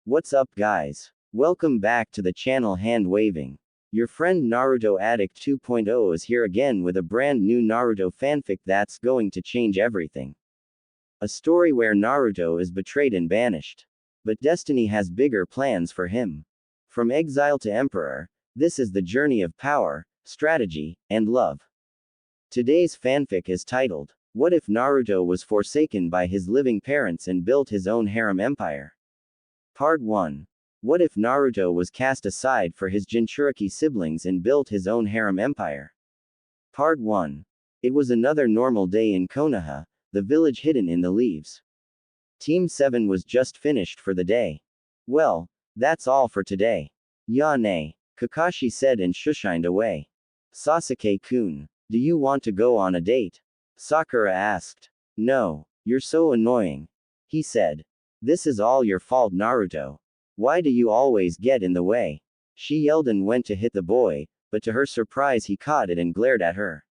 What's up guys? Welcome back to the channel Hand Waving. Your friend Naruto Addict 2.0 is here again with a brand new Naruto fanfic that's going to change everything. A story where Naruto is betrayed and banished. But destiny has bigger plans for him. From exile to emperor, this is the journey of power, strategy, and love. Today's fanfic is titled, What If Naruto Was Forsaken by His Living Parents and Built His Own Harem Empire? Part 1. What if Naruto was cast aside for his Jinchuriki siblings and built his own harem empire? Part 1. It was another normal day in Konoha, the village hidden in the leaves. Team 7 was just finished for the day. Well, that's all for today. Yane, Kakashi said and shushined away. Sasuke-kun, do you want to go on a date? Sakura asked. No, you're so annoying. He said. This is all your fault, Naruto. Why do you always get in the way? She yelled and went to hit the boy, but to her surprise he caught it and glared at her.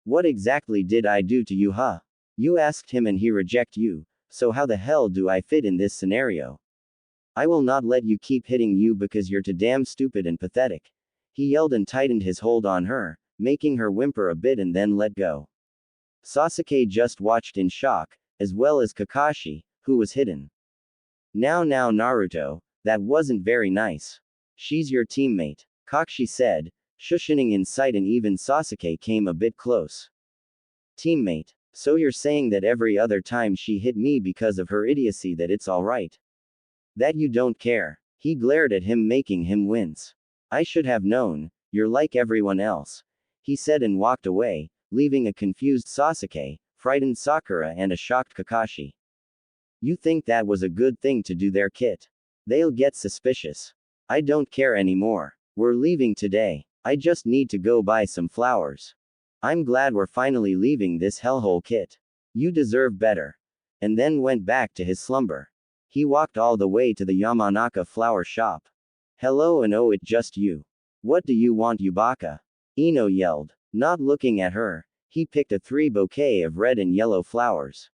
What exactly did I do to you, huh? You asked him and he reject you, so how the hell do I fit in this scenario? I will not let you keep hitting you because you're too damn stupid and pathetic. He yelled and tightened his hold on her, making her whimper a bit and then let go. Sasuke just watched in shock, as well as Kakashi, who was hidden. Now Naruto, that wasn't very nice. She's your teammate, Kakashi said, shushining in sight and even Sasuke came a bit close. Teammate, so you're saying that every other time she hit me because of her idiocy that it's alright? That you don't care? He glared at him making him wince. I should have known, you're like everyone else, he said and walked away, leaving a confused Sasuke, frightened Sakura and a shocked Kakashi. You think that was a good thing to do there, Kit? They'll get suspicious. I don't care anymore. We're leaving today. I just need to go buy some flowers. I'm glad we're finally leaving this hellhole, Kit. You deserve better. And then went back to his slumber. He walked all the way to the Yamanaka flower shop. Hello and oh, it's just you. What do you want, Yubaka? Ino yelled. Not looking at her, he picked a 3 bouquet of red and yellow flowers.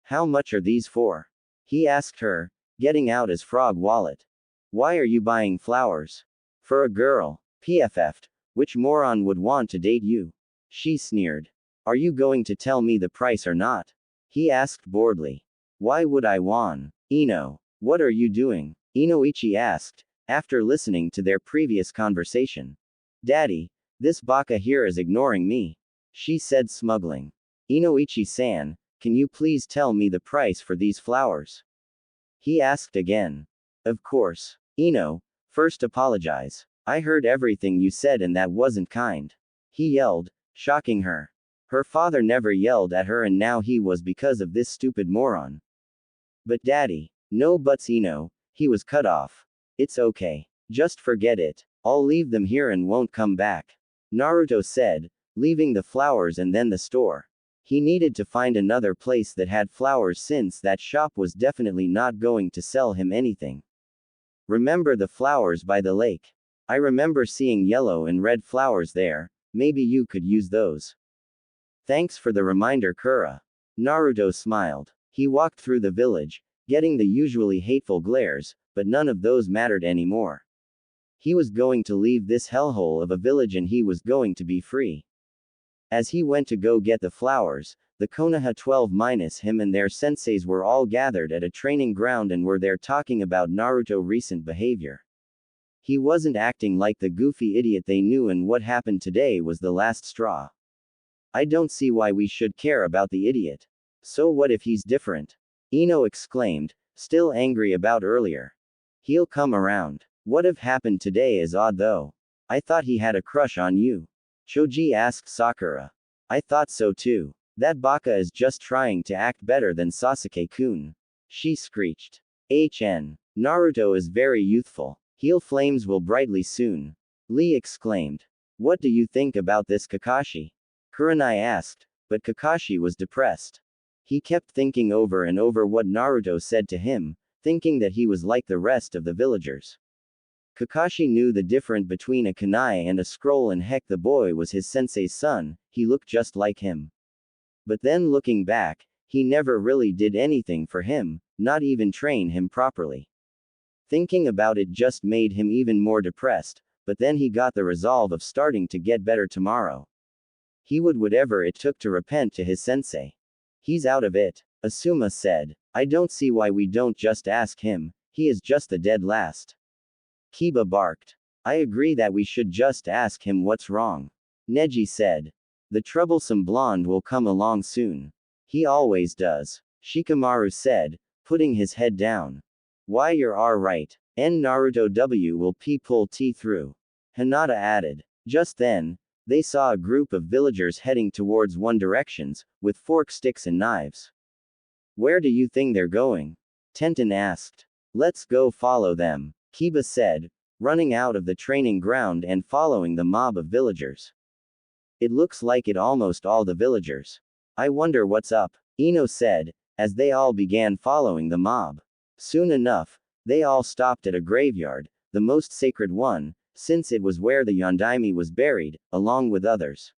How much are these for? He asked her, getting out his frog wallet. Why are you buying flowers? For a girl. PFF'd. Which moron would want to date you? She sneered. Are you going to tell me the price or not? He asked boredly. Why would I want? Ino. What are you doing? Inoichi asked, after listening to their previous conversation. Daddy, this baka here is ignoring me. She said smuggling. Inoichi-san, can you please tell me the price for these flowers? He asked again. Of course. Ino, first apologize. I heard everything you said and that wasn't kind. He yelled, shocking her. Her father never yelled at her and now he was because of this stupid moron. But daddy, no buts Ino, he was cut off. It's okay. Just forget it. I'll leave them here and won't come back. Naruto said, leaving the flowers and then the store. He needed to find another place that had flowers since that shop was definitely not going to sell him anything. Remember the flowers by the lake? I remember seeing yellow and red flowers there, maybe you could use those. Thanks for the reminder, Kura. Naruto smiled. He walked through the village, getting the usually hateful glares, but none of those mattered anymore. He was going to leave this hellhole of a village and he was going to be free. As he went to go get the flowers, the Konoha 12 minus him and their senseis were all gathered at a training ground and were there talking about Naruto's recent behavior. He wasn't acting like the goofy idiot they knew and what happened today was the last straw. I don't see why we should care about the idiot. So what if he's different? Ino exclaimed, still angry about earlier. He'll come around. What have happened today is odd though. I thought he had a crush on you. Choji asked Sakura. I thought so too. That baka is just trying to act better than Sasuke-kun. She screeched. Naruto is very youthful. Heel flames will brightly soon. Lee exclaimed. What do you think about this, Kakashi? Kurenai asked, but Kakashi was depressed. He kept thinking over and over what Naruto said to him, thinking that he was like the rest of the villagers. Kakashi knew the difference between a kunai and a scroll and heck the boy was his sensei's son, he looked just like him. But then looking back, he never really did anything for him, not even train him properly. Thinking about it just made him even more depressed, but then he got the resolve of starting to get better tomorrow. He would whatever it took to repent to his sensei. He's out of it, Asuma said. I don't see why we don't just ask him, he is just the dead last. Kiba barked. I agree that we should just ask him what's wrong. Neji said. The troublesome blonde will come along soon. He always does. Shikamaru said, putting his head down. Why you're right. N Naruto W will pull T through. Hinata added. Just then, they saw a group of villagers heading towards one directions, with fork sticks and knives. Where do you think they're going? Tenten asked. Let's go follow them, Kiba said, running out of the training ground and following the mob of villagers. It looks like it almost all the villagers. I wonder what's up, Ino said, as they all began following the mob. Soon enough, they all stopped at a graveyard, the most sacred one, since it was where the Yondaime was buried, along with others.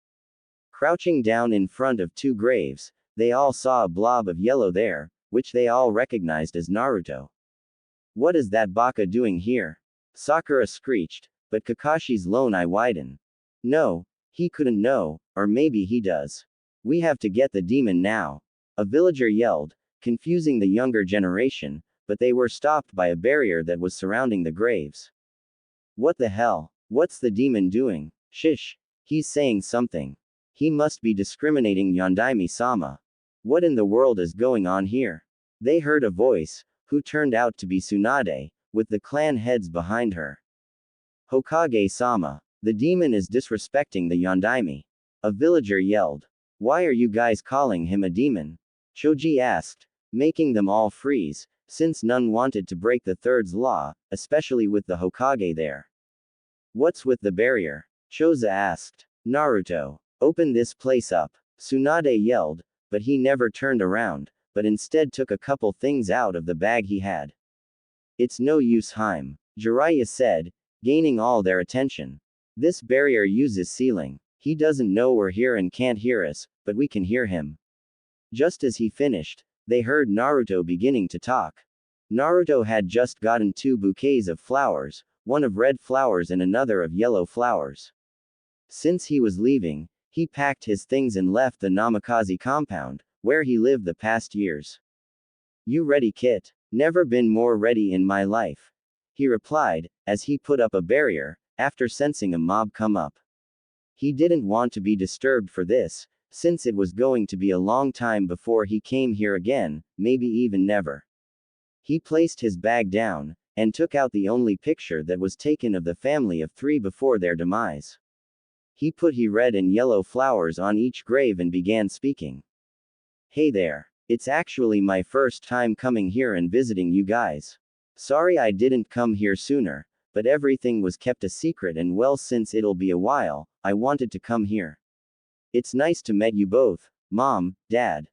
Crouching down in front of two graves, they all saw a blob of yellow there, which they all recognized as Naruto. What is that baka doing here? Sakura screeched, but Kakashi's lone eye widened. No, he couldn't know, or maybe he does. We have to get the demon now. A villager yelled, confusing the younger generation, but they were stopped by a barrier that was surrounding the graves. What the hell? What's the demon doing? Shish. He's saying something. He must be discriminating Yondaime-sama. What in the world is going on here? They heard a voice, who turned out to be Tsunade, with the clan heads behind her. Hokage-sama. The demon is disrespecting the Yondaime. A villager yelled. Why are you guys calling him a demon? Choji asked, making them all freeze, since none wanted to break the third's law, especially with the Hokage there. What's with the barrier? Choza asked. Naruto. Open this place up. Tsunade yelled, but he never turned around, but instead took a couple things out of the bag he had. It's no use, Haim, Jiraiya said, gaining all their attention. This barrier uses sealing. He doesn't know we're here and can't hear us, but we can hear him. Just as he finished, they heard Naruto beginning to talk. Naruto had just gotten 2 bouquets of flowers, one of red flowers and another of yellow flowers. Since he was leaving, he packed his things and left the Namikaze compound, where he lived the past years. You ready, Kit? Never been more ready in my life, he replied, as he put up a barrier, after sensing a mob come up. He didn't want to be disturbed for this, since it was going to be a long time before he came here again, maybe even never. He placed his bag down, and took out the only picture that was taken of the family of 3 before their demise. He put red and yellow flowers on each grave and began speaking. Hey there. It's actually my first time coming here and visiting you guys. Sorry I didn't come here sooner, but everything was kept a secret, and well, since it'll be a while, I wanted to come here. It's nice to meet you both, Mom, Dad.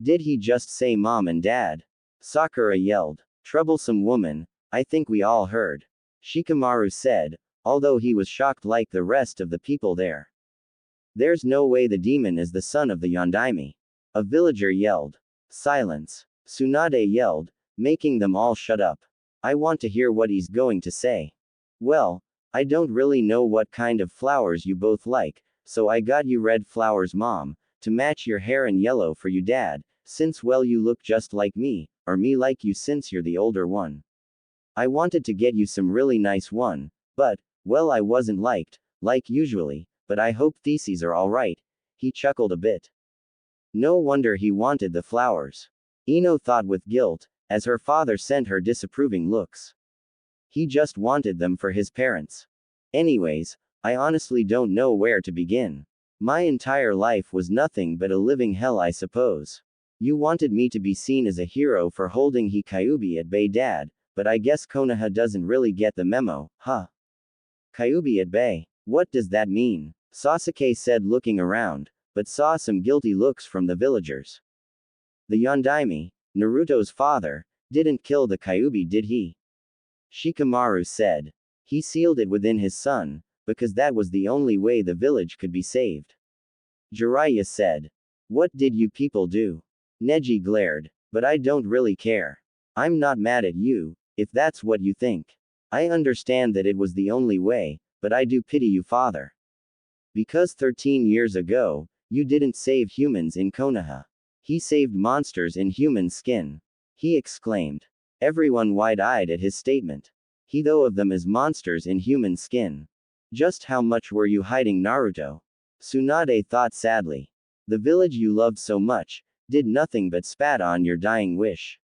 Did he just say Mom and Dad? Sakura yelled. Troublesome woman, I think we all heard. Shikamaru said, although he was shocked like the rest of the people there. There's no way the demon is the son of the Yondaime. A villager yelled. Silence. Tsunade yelled, making them all shut up. I want to hear what he's going to say. Well, I don't really know what kind of flowers you both like, so I got you red flowers, Mom, to match your hair, and yellow for you, Dad, since well you look just like me, or me like you since you're the older one. I wanted to get you some really nice one, but, well, I wasn't like usually, but I hope theses are alright. He chuckled a bit. No wonder he wanted the flowers. Ino thought with guilt, as her father sent her disapproving looks. He just wanted them for his parents. Anyways, I honestly don't know where to begin. My entire life was nothing but a living hell, I suppose. You wanted me to be seen as a hero for holding Kyuubi at bay, Dad, but I guess Konoha doesn't really get the memo, huh? Kyuubi at bay. What does that mean? Sasuke said, looking around, but saw some guilty looks from the villagers. The Yondaime, Naruto's father, didn't kill the Kyuubi, did he? Shikamaru said. He sealed it within his son, because that was the only way the village could be saved. Jiraiya said. What did you people do? Neji glared. But I don't really care. I'm not mad at you, if that's what you think. I understand that it was the only way, but I do pity you, father. Because 13 years ago, you didn't save humans in Konoha. He saved monsters in human skin. He exclaimed. Everyone wide-eyed at his statement. He though of them as monsters in human skin. Just how much were you hiding, Naruto? Tsunade thought sadly. The village you loved so much, did nothing but spat on your dying wish.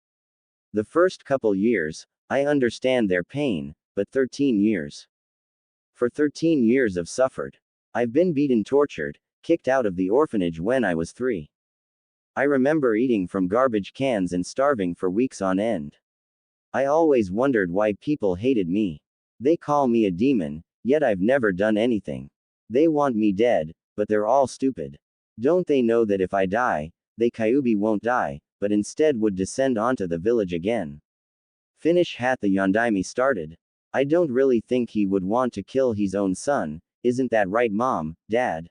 The first couple years, I understand their pain, but 13 years. For 13 years I've suffered. I've been beaten, tortured, kicked out of the orphanage when I was 3. I remember eating from garbage cans and starving for weeks on end. I always wondered why people hated me. They call me a demon, yet I've never done anything. They want me dead, but they're all stupid. Don't they know that if I die, they Kyuubi won't die, but instead would descend onto the village again? Finish hat the Yondaime started. I don't really think he would want to kill his own son, isn't that right, Mom, Dad?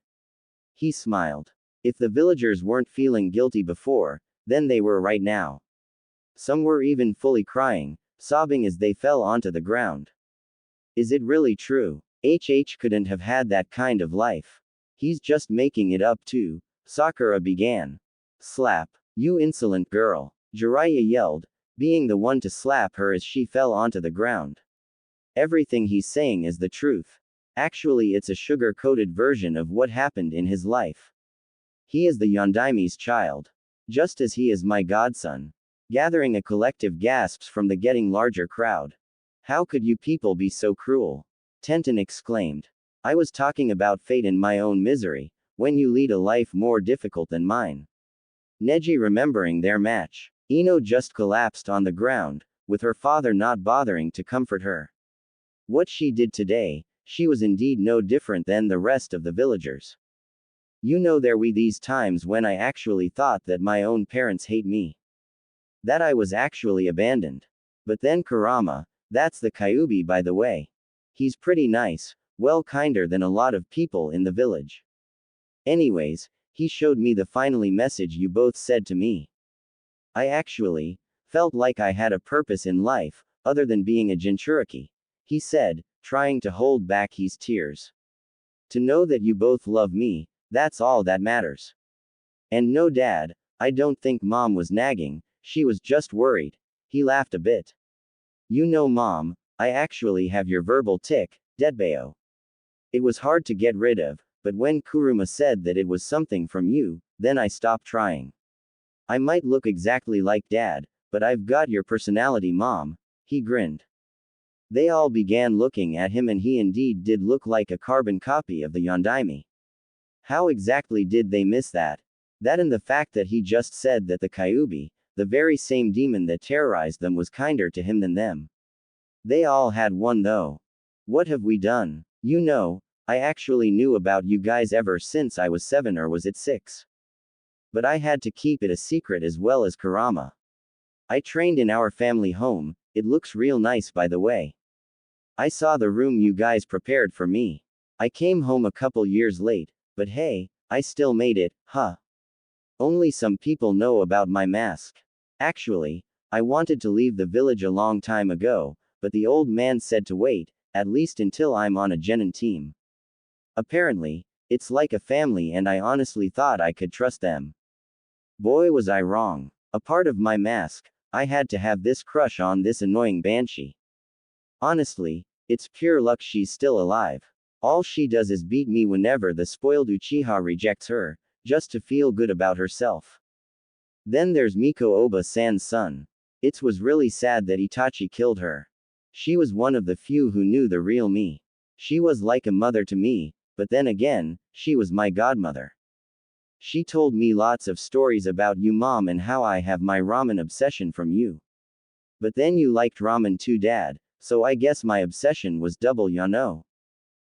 He smiled. If the villagers weren't feeling guilty before, then they were right now. Some were even fully crying, sobbing as they fell onto the ground. Is it really true? HH couldn't have had that kind of life. He's just making it up too, Sakura began. Slap. You insolent girl. Jiraiya yelled, being the one to slap her as she fell onto the ground. Everything he's saying is the truth. Actually, it's a sugar-coated version of what happened in his life. He is the Yondaime's child. Just as he is my godson. Gathering a collective gasps from the getting larger crowd. How could you people be so cruel? Tenten exclaimed. I was talking about fate and my own misery, when you lead a life more difficult than mine. Neji remembering their match. Ino just collapsed on the ground, with her father not bothering to comfort her. What she did today, she was indeed no different than the rest of the villagers. You know, there were these times when I actually thought that my own parents hate me. That I was actually abandoned. But then Kurama, that's the Kyuubi by the way. He's pretty nice, well kinder than a lot of people in the village. Anyways, he showed me the finally message you both said to me. I actually felt like I had a purpose in life, other than being a Jinchuriki. He said, trying to hold back his tears. To know that you both love me, that's all that matters. And no, Dad, I don't think Mom was nagging, she was just worried. He laughed a bit. You know, Mom, I actually have your verbal tic, Deadbayo. It was hard to get rid of, but when Kuruma said that it was something from you, then I stopped trying. I might look exactly like Dad, but I've got your personality, Mom. He grinned. They all began looking at him, and he indeed did look like a carbon copy of the Yondaime. How exactly did they miss that? That and the fact that he just said that the Kyuubi, the very same demon that terrorized them, was kinder to him than them. They all had one though. What have we done? You know, I actually knew about you guys ever since I was 7, or was it 6? But I had to keep it a secret as well as Kurama. I trained in our family home, it looks real nice by the way. I saw the room you guys prepared for me. I came home a couple years late, but hey, I still made it, huh? Only some people know about my mask. Actually, I wanted to leave the village a long time ago, but the old man said to wait, at least until I'm on a genin team. Apparently, it's like a family, and I honestly thought I could trust them. Boy, was I wrong. A part of my mask, I had to have this crush on this annoying banshee. Honestly, it's pure luck she's still alive. All she does is beat me whenever the spoiled Uchiha rejects her, just to feel good about herself. Then there's Miko Oba-san's son. It was really sad that Itachi killed her. She was one of the few who knew the real me. She was like a mother to me, but then again, she was my godmother. She told me lots of stories about you, Mom, and how I have my ramen obsession from you. But then you liked ramen too, Dad, so I guess my obsession was double, ya know.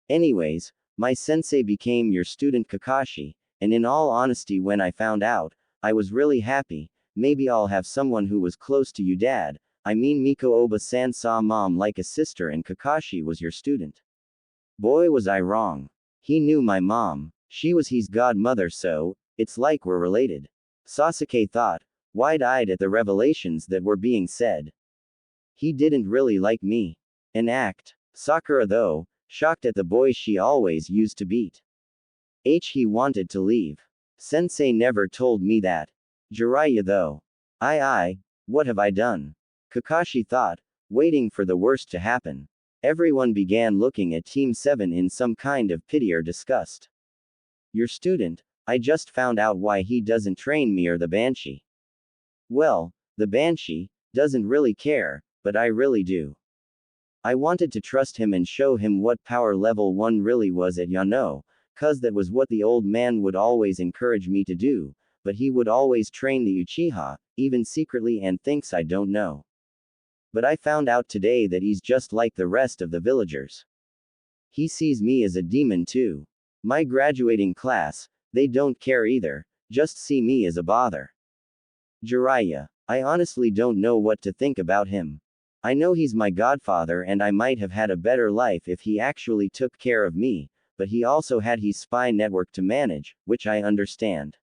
Anyways, my sensei became your student Kakashi, and in all honesty, when I found out, I was really happy. Maybe I'll have someone who was close to you, Dad. I mean, Miko Oba-san saw Mom like a sister, and Kakashi was your student. Boy, was I wrong. He knew my mom. She was his godmother, so it's like we're related. Sasuke thought, wide-eyed at the revelations that were being said. He didn't really like me. An act. Sakura though, shocked at the boy she always used to beat. He wanted to leave. Sensei never told me that. Jiraiya though. What have I done? Kakashi thought, waiting for the worst to happen. Everyone began looking at Team 7 in some kind of pity or disgust. Your student, I just found out why he doesn't train me or the Banshee. Well, the Banshee doesn't really care, but I really do. I wanted to trust him and show him what power level 1 really was at Yano, cause that was what the old man would always encourage me to do, but he would always train the Uchiha, even secretly, and thinks I don't know. But I found out today that he's just like the rest of the villagers. He sees me as a demon too. My graduating class, they don't care either, just see me as a bother. Jiraiya, I honestly don't know what to think about him. I know he's my godfather and I might have had a better life if he actually took care of me, but he also had his spy network to manage, which I understand.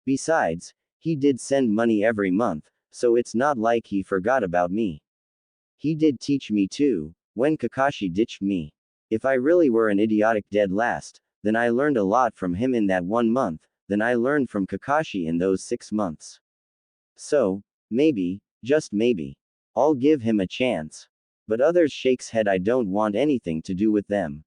Besides, he did send money every month, so it's not like he forgot about me. He did teach me too, when Kakashi ditched me. If I really were an idiotic dead last, then I learned a lot from him in that 1 month, than I learned from Kakashi in those 6 months. So, maybe, just maybe, I'll give him a chance. But others shakes head. I don't want anything to do with them.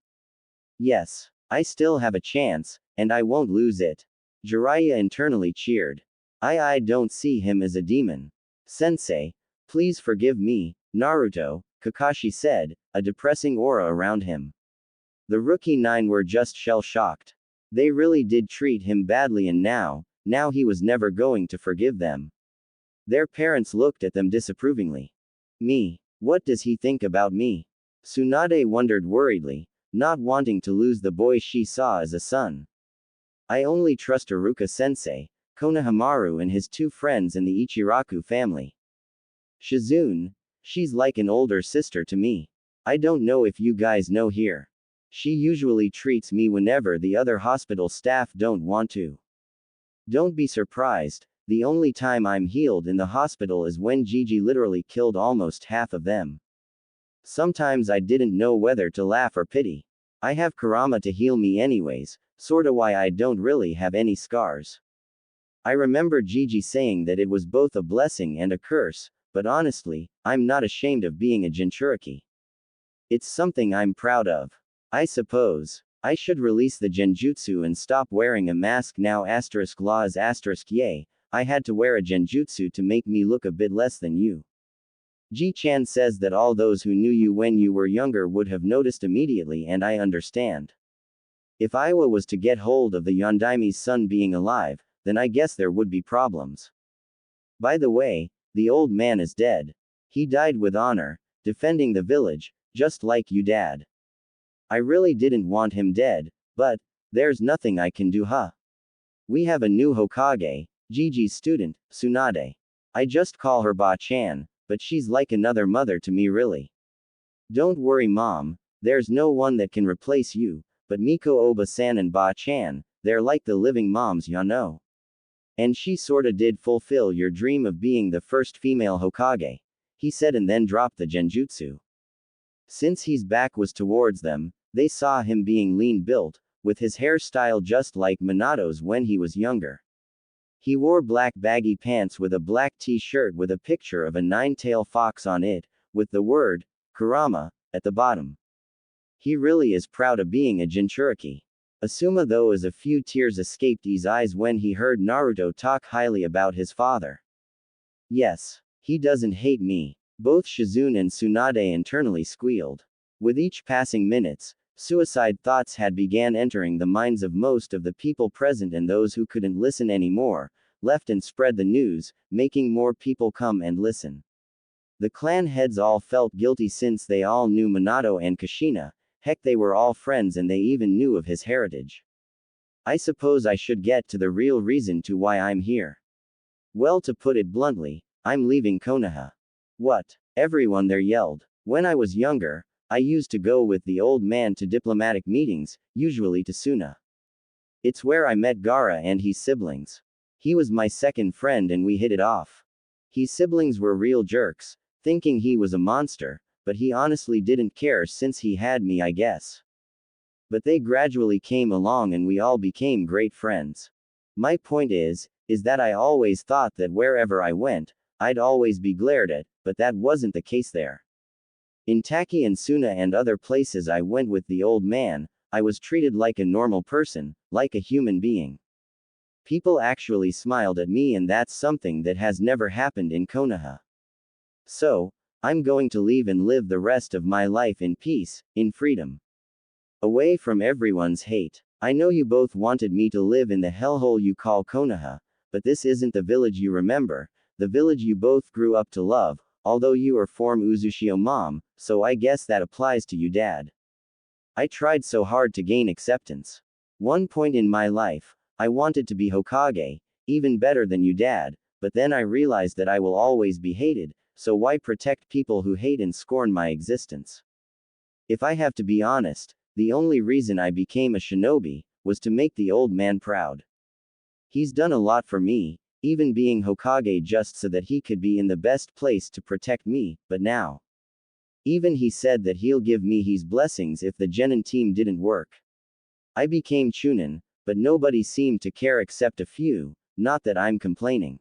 Yes, I still have a chance, and I won't lose it. Jiraiya internally cheered. I don't see him as a demon. Sensei, please forgive me, Naruto, Kakashi said, a depressing aura around him. The rookie 9 were just shell-shocked. They really did treat him badly and now he was never going to forgive them. Their parents looked at them disapprovingly. Me? What does he think about me? Tsunade wondered worriedly, not wanting to lose the boy she saw as a son. I only trust Iruka-sensei, Konohamaru and his 2 friends in the Ichiraku family. Shizune, she's like an older sister to me. I don't know if you guys know here. She usually treats me whenever the other hospital staff don't want to. Don't be surprised, the only time I'm healed in the hospital is when Gigi literally killed almost half of them. Sometimes I didn't know whether to laugh or pity. I have Kurama to heal me anyways, sorta why I don't really have any scars. I remember Gigi saying that it was both a blessing and a curse, but honestly, I'm not ashamed of being a Jinchuriki. It's something I'm proud of. I suppose I should release the genjutsu and stop wearing a mask now. Laws yay, I had to wear a genjutsu to make me look a bit less than you. Ji-chan says that all those who knew you when you were younger would have noticed immediately, and I understand. If Iwa was to get hold of the Yondaime's son being alive, then I guess there would be problems. By the way, the old man is dead. He died with honor, defending the village, just like you, Dad. I really didn't want him dead, but there's nothing I can do, huh? We have a new Hokage, Gigi's student, Tsunade. I just call her Ba-chan, but she's like another mother to me, really. Don't worry, Mom, there's no one that can replace you, but Miko Oba-san and Ba-chan, they're like the living moms, ya know. And she sorta did fulfill your dream of being the first female Hokage, he said, and then dropped the genjutsu. Since his back was towards them, they saw him being lean-built, with his hairstyle just like Minato's when he was younger. He wore black baggy pants with a black t-shirt with a picture of a 9-tailed fox on it, with the word, Kurama, at the bottom. He really is proud of being a Jinchuriki. Asuma though, as a few tears escaped his eyes when he heard Naruto talk highly about his father. Yes, he doesn't hate me. Both Shizune and Tsunade internally squealed. With each passing minutes, suicide thoughts had began entering the minds of most of the people present, and those who couldn't listen anymore, left and spread the news, making more people come and listen. The clan heads all felt guilty since they all knew Minato and Kushina, heck they were all friends and they even knew of his heritage. I suppose I should get to the real reason to why I'm here. Well, to put it bluntly, I'm leaving Konoha. What? Everyone there yelled. When I was younger, I used to go with the old man to diplomatic meetings, usually to Suna. It's where I met Gaara and his siblings. He was my second friend and we hit it off. His siblings were real jerks, thinking he was a monster, but he honestly didn't care since he had me, I guess. But they gradually came along and we all became great friends. My point is that I always thought that wherever I went, I'd always be glared at, but that wasn't the case there. In Taki and Suna and other places I went with the old man, I was treated like a normal person, like a human being. People actually smiled at me, and that's something that has never happened in Konoha. So, I'm going to leave and live the rest of my life in peace, in freedom. Away from everyone's hate. I know you both wanted me to live in the hellhole you call Konoha, but this isn't the village you remember, the village you both grew up to love, although you are from Uzushio mom, so I guess that applies to you, dad. I tried so hard to gain acceptance. One point in my life, I wanted to be Hokage, even better than you, dad, but then I realized that I will always be hated, so why protect people who hate and scorn my existence? If I have to be honest, the only reason I became a shinobi was to make the old man proud. He's done a lot for me, even being Hokage just so that he could be in the best place to protect me, but now. Even he said that he'll give me his blessings if the Genin team didn't work. I became Chunin, but nobody seemed to care except a few, not that I'm complaining.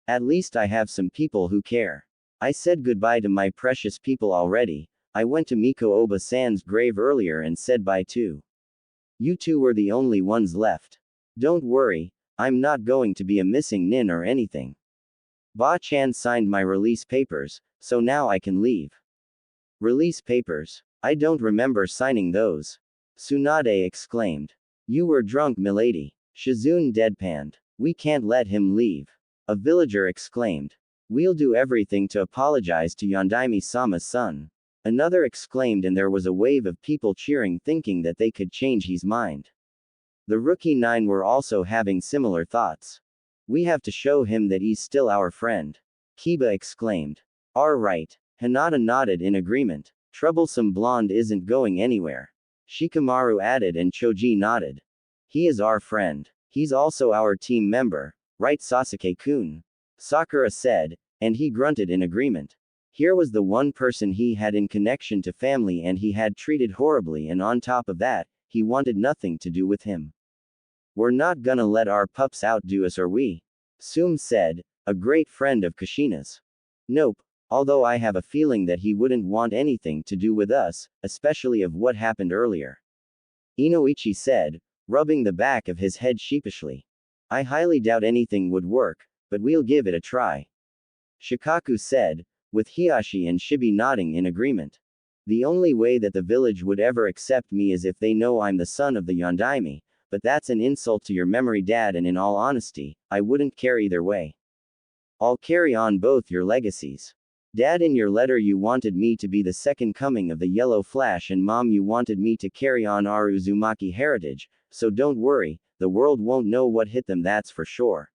At least I have some people who care. I said goodbye to my precious people already. I went to Miko Oba-san's grave earlier and said bye too. You two were the only ones left. Don't worry, I'm not going to be a missing nin or anything. Ba-chan signed my release papers, so now I can leave. Release papers? I don't remember signing those. Tsunade exclaimed. You were drunk, milady. Shizune deadpanned. We can't let him leave. A villager exclaimed. We'll do everything to apologize to Yondaime-sama's son. Another exclaimed, and there was a wave of people cheering, thinking that they could change his mind. The rookie 9 were also having similar thoughts. We have to show him that he's still our friend. Kiba exclaimed. Right. Hinata nodded in agreement. Troublesome blonde isn't going anywhere. Shikamaru added, and Choji nodded. He is our friend. He's also our team member, right, Sasuke-kun? Sakura said, and he grunted in agreement. Here was the one person he had in connection to family and he had treated horribly, and on top of that, he wanted nothing to do with him. We're not gonna let our pups outdo us, are we? Sum said, a great friend of Kushina's. Nope, although I have a feeling that he wouldn't want anything to do with us, especially of what happened earlier. Inoichi said, rubbing the back of his head sheepishly. I highly doubt anything would work, but we'll give it a try. Shikaku said, with Hiashi and Shibi nodding in agreement. The only way that the village would ever accept me is if they know I'm the son of the Yondaime, but that's an insult to your memory, dad, and in all honesty, I wouldn't care either way. I'll carry on both your legacies. Dad, in your letter you wanted me to be the second coming of the Yellow Flash, and Mom, you wanted me to carry on our Uzumaki heritage, so don't worry, the world won't know what hit them, that's for sure.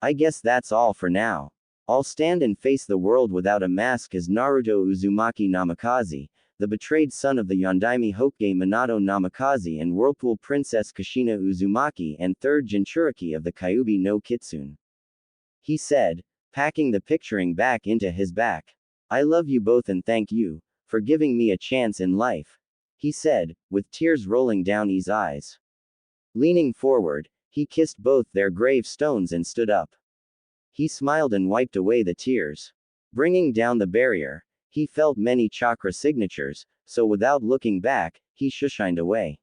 I guess that's all for now. I'll stand and face the world without a mask as Naruto Uzumaki Namikaze, the betrayed son of the Yondaime Hokage Minato Namikaze and Whirlpool Princess Kushina Uzumaki, and third Jinchuriki of the Kyuubi no Kitsune. He said, packing the picturing back into his back. I love you both and thank you for giving me a chance in life, he said, with tears rolling down his eyes. Leaning forward, he kissed both their gravestones and stood up. He smiled and wiped away the tears. Bringing down the barrier, he felt many chakra signatures, so without looking back, he shushined away.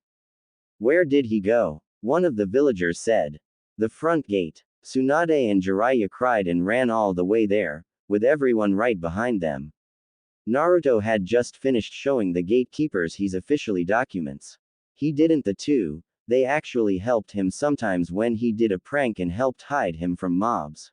Where did he go? One of the villagers said. The front gate. Tsunade and Jiraiya cried and ran all the way there, with everyone right behind them. Naruto had just finished showing the gatekeepers his officially documents. He didn't, the two, they actually helped him sometimes when he did a prank and helped hide him from mobs.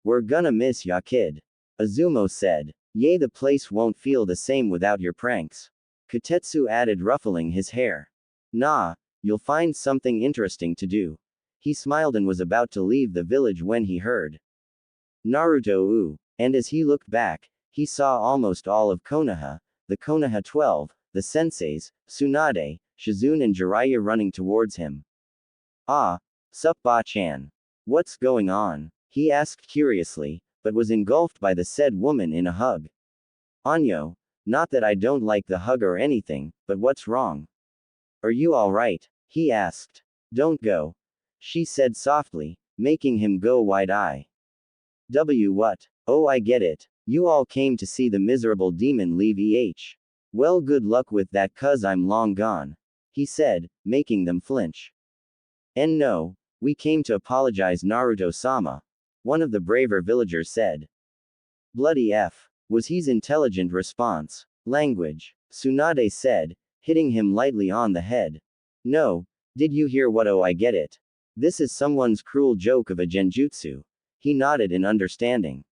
We're gonna miss ya, kid. Azumo said. Yay, the place won't feel the same without your pranks. Kotetsu added, ruffling his hair. Nah, you'll find something interesting to do. He smiled and was about to leave the village when he heard Naruto ooh, and as he looked back, he saw almost all of Konoha, the Konoha 12, the senseis, Tsunade, Shizune and Jiraiya running towards him. Ah, sup Ba-chan. What's going on? He asked curiously, but was engulfed by the said woman in a hug. Anyo, not that I don't like the hug or anything, but what's wrong? Are you alright? He asked. Don't go. She said softly, making him go wide-eye. What? Oh, I get it. You all came to see the miserable demon leave Well, good luck with that, 'cause I'm long gone. He said, making them flinch. And no, we came to apologize, Naruto-sama. One of the braver villagers said. Bloody F, was his intelligent response. Language, Tsunade said, hitting him lightly on the head. No, did you hear what? Oh, I get it. This is someone's cruel joke of a genjutsu. He nodded in understanding.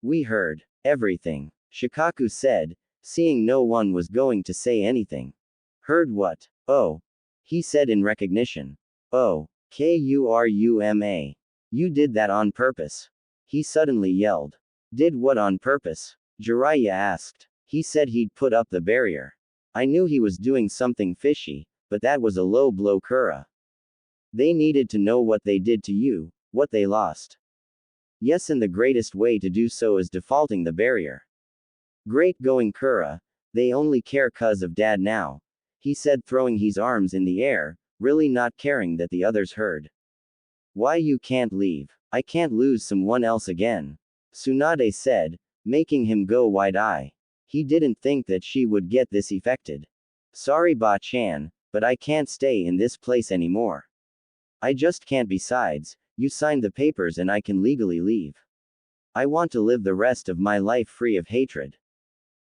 We heard everything, Shikaku said, seeing no one was going to say anything. Heard what? Oh. He said in recognition. Oh, Kuruma. You did that on purpose. He suddenly yelled. Did what on purpose? Jiraiya asked. He said he'd put up the barrier. I knew he was doing something fishy, but that was a low blow, Kura. They needed to know what they did to you, what they lost. Yes, and the greatest way to do so is defaulting the barrier. Great going, Kura. They only care 'cause of Dad now. He said, throwing his arms in the air, really not caring that the others heard. Why you can't leave? I can't lose someone else again. Tsunade said, making him go wide-eye. He didn't think that she would get this affected. Sorry, Ba-chan, but I can't stay in this place anymore. I just can't. Besides, you signed the papers and I can legally leave. I want to live the rest of my life free of hatred.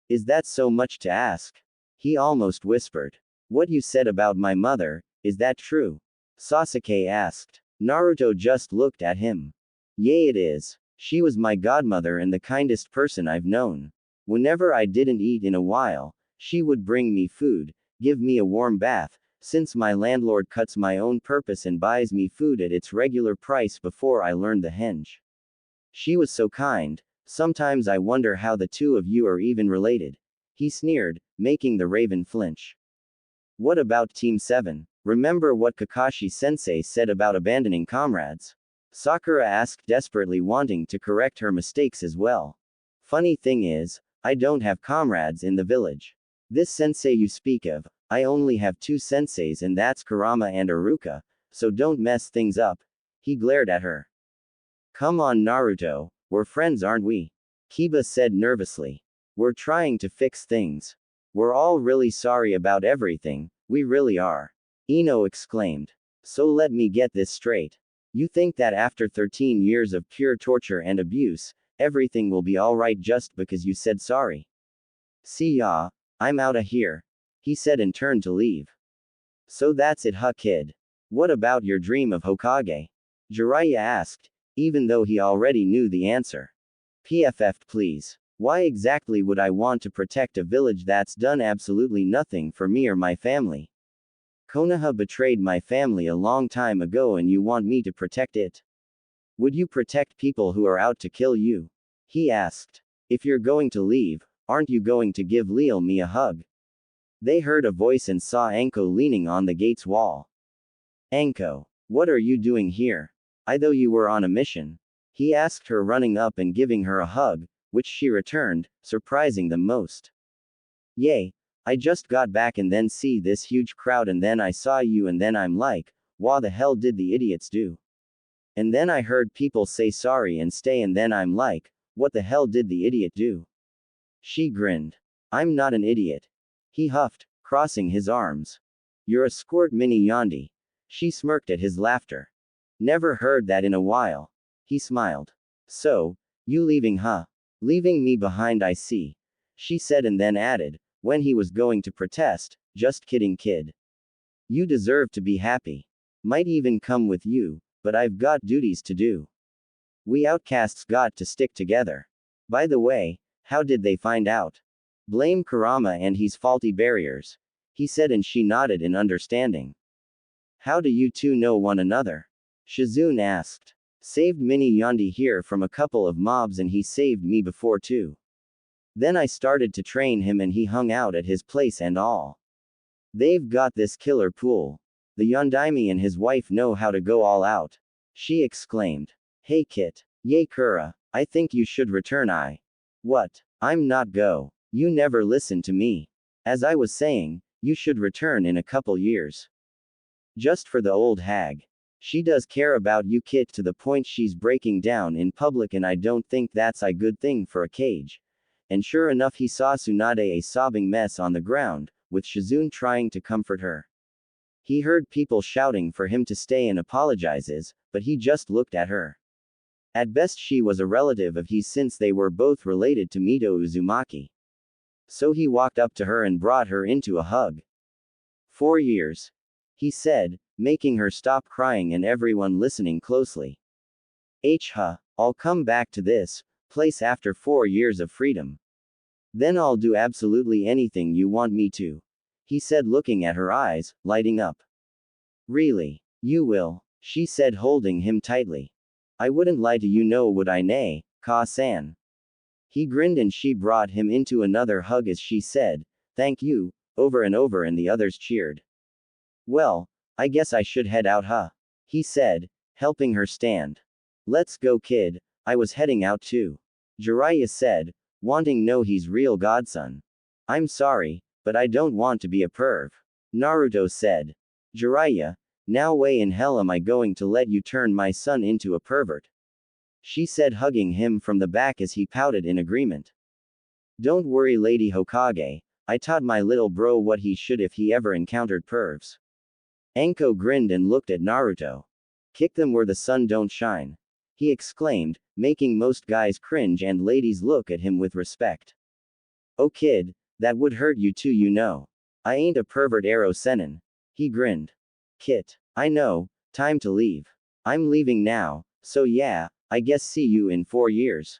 Is that so much to ask? He almost whispered. What you said about my mother, is that true? Sasuke asked. Naruto just looked at him. Yay, it is. She was my godmother and the kindest person I've known. Whenever I didn't eat in a while, she would bring me food, give me a warm bath, since my landlord cuts my own purpose and buys me food at its regular price before I learned the henge. She was so kind, sometimes I wonder how the two of you are even related. He sneered, making the raven flinch. What about Team 7? Remember what Kakashi-sensei said about abandoning comrades? Sakura asked, desperately wanting to correct her mistakes as well. Funny thing is, I don't have comrades in the village. This sensei you speak of, I only have two senseis, and that's Kurama and Iruka, so don't mess things up. He glared at her. Come on, Naruto, we're friends, aren't we? Kiba said nervously. We're trying to fix things. We're all really sorry about everything, we really are. Ino exclaimed. So let me get this straight. You think that after 13 years of pure torture and abuse, everything will be alright just because you said sorry? See ya, I'm outta here. He said and turned to leave. So that's it, huh, kid? What about your dream of Hokage? Jiraiya asked, even though he already knew the answer. PFF, please. Why exactly would I want to protect a village that's done absolutely nothing for me or my family? Konoha betrayed my family a long time ago and you want me to protect it? Would you protect people who are out to kill you? He asked. If you're going to leave, aren't you going to give Lil me a hug? They heard a voice and saw Anko leaning on the gate's wall. Anko, what are you doing here? I thought you were on a mission. He asked her, running up and giving her a hug, which she returned, surprising them most. Yay, I just got back and then see this huge crowd and then I saw you and then I'm like, what the hell did the idiots do? And then I heard people say sorry and stay and then I'm like, what the hell did the idiot do? She grinned. I'm not an idiot. He huffed, crossing his arms. You're a squirt mini yandere. She smirked at his laughter. Never heard that in a while. He smiled. So, you leaving, huh? Leaving me behind, I see. She said and then added, when he was going to protest, just kidding, kid. You deserve to be happy. Might even come with you, but I've got duties to do. We outcasts got to stick together. By the way, how did they find out? Blame Kurama and his faulty barriers. He said and she nodded in understanding. How do you two know one another? Shizune asked. Saved Mini Yandere here from a couple of mobs and he saved me before too. Then I started to train him and he hung out at his place and all. They've got this killer pool. The Yondaime and his wife know how to go all out. She exclaimed. Hey Kit. Yay Kura, I think you should return. What? I'm not go. You never listen to me. As I was saying, you should return in a couple years. Just for the old hag. She does care about you kid to the point she's breaking down in public and I don't think that's a good thing for a cage. And sure enough he saw Tsunade a sobbing mess on the ground, with Shizune trying to comfort her. He heard people shouting for him to stay and apologizes, but he just looked at her. At best she was a relative of his since they were both related to Mito Uzumaki. So he walked up to her and brought her into a hug. 4 years. He said, making her stop crying and everyone listening closely. I'll come back to this place after 4 years of freedom. Then I'll do absolutely anything you want me to. He said looking at her eyes, lighting up. Really? You will? She said holding him tightly. I wouldn't lie to you no would I nay, Ka-san. He grinned and she brought him into another hug as she said, thank you, over and over and the others cheered. Well, I guess I should head out huh? He said, helping her stand. Let's go kid, I was heading out too. Jiraiya said, wanting know he's real godson. I'm sorry, but I don't want to be a perv. Naruto said. Jiraiya, now way in hell am I going to let you turn my son into a pervert? She said hugging him from the back as he pouted in agreement. Don't worry Lady Hokage, I taught my little bro what he should if he ever encountered pervs. Anko grinned and looked at Naruto. Kick them where the sun don't shine. He exclaimed, making most guys cringe and ladies look at him with respect. Oh kid, that would hurt you too you know. I ain't a pervert arrow senin. He grinned. Kit. I know, time to leave. I'm leaving now, so yeah, I guess see you in 4 years.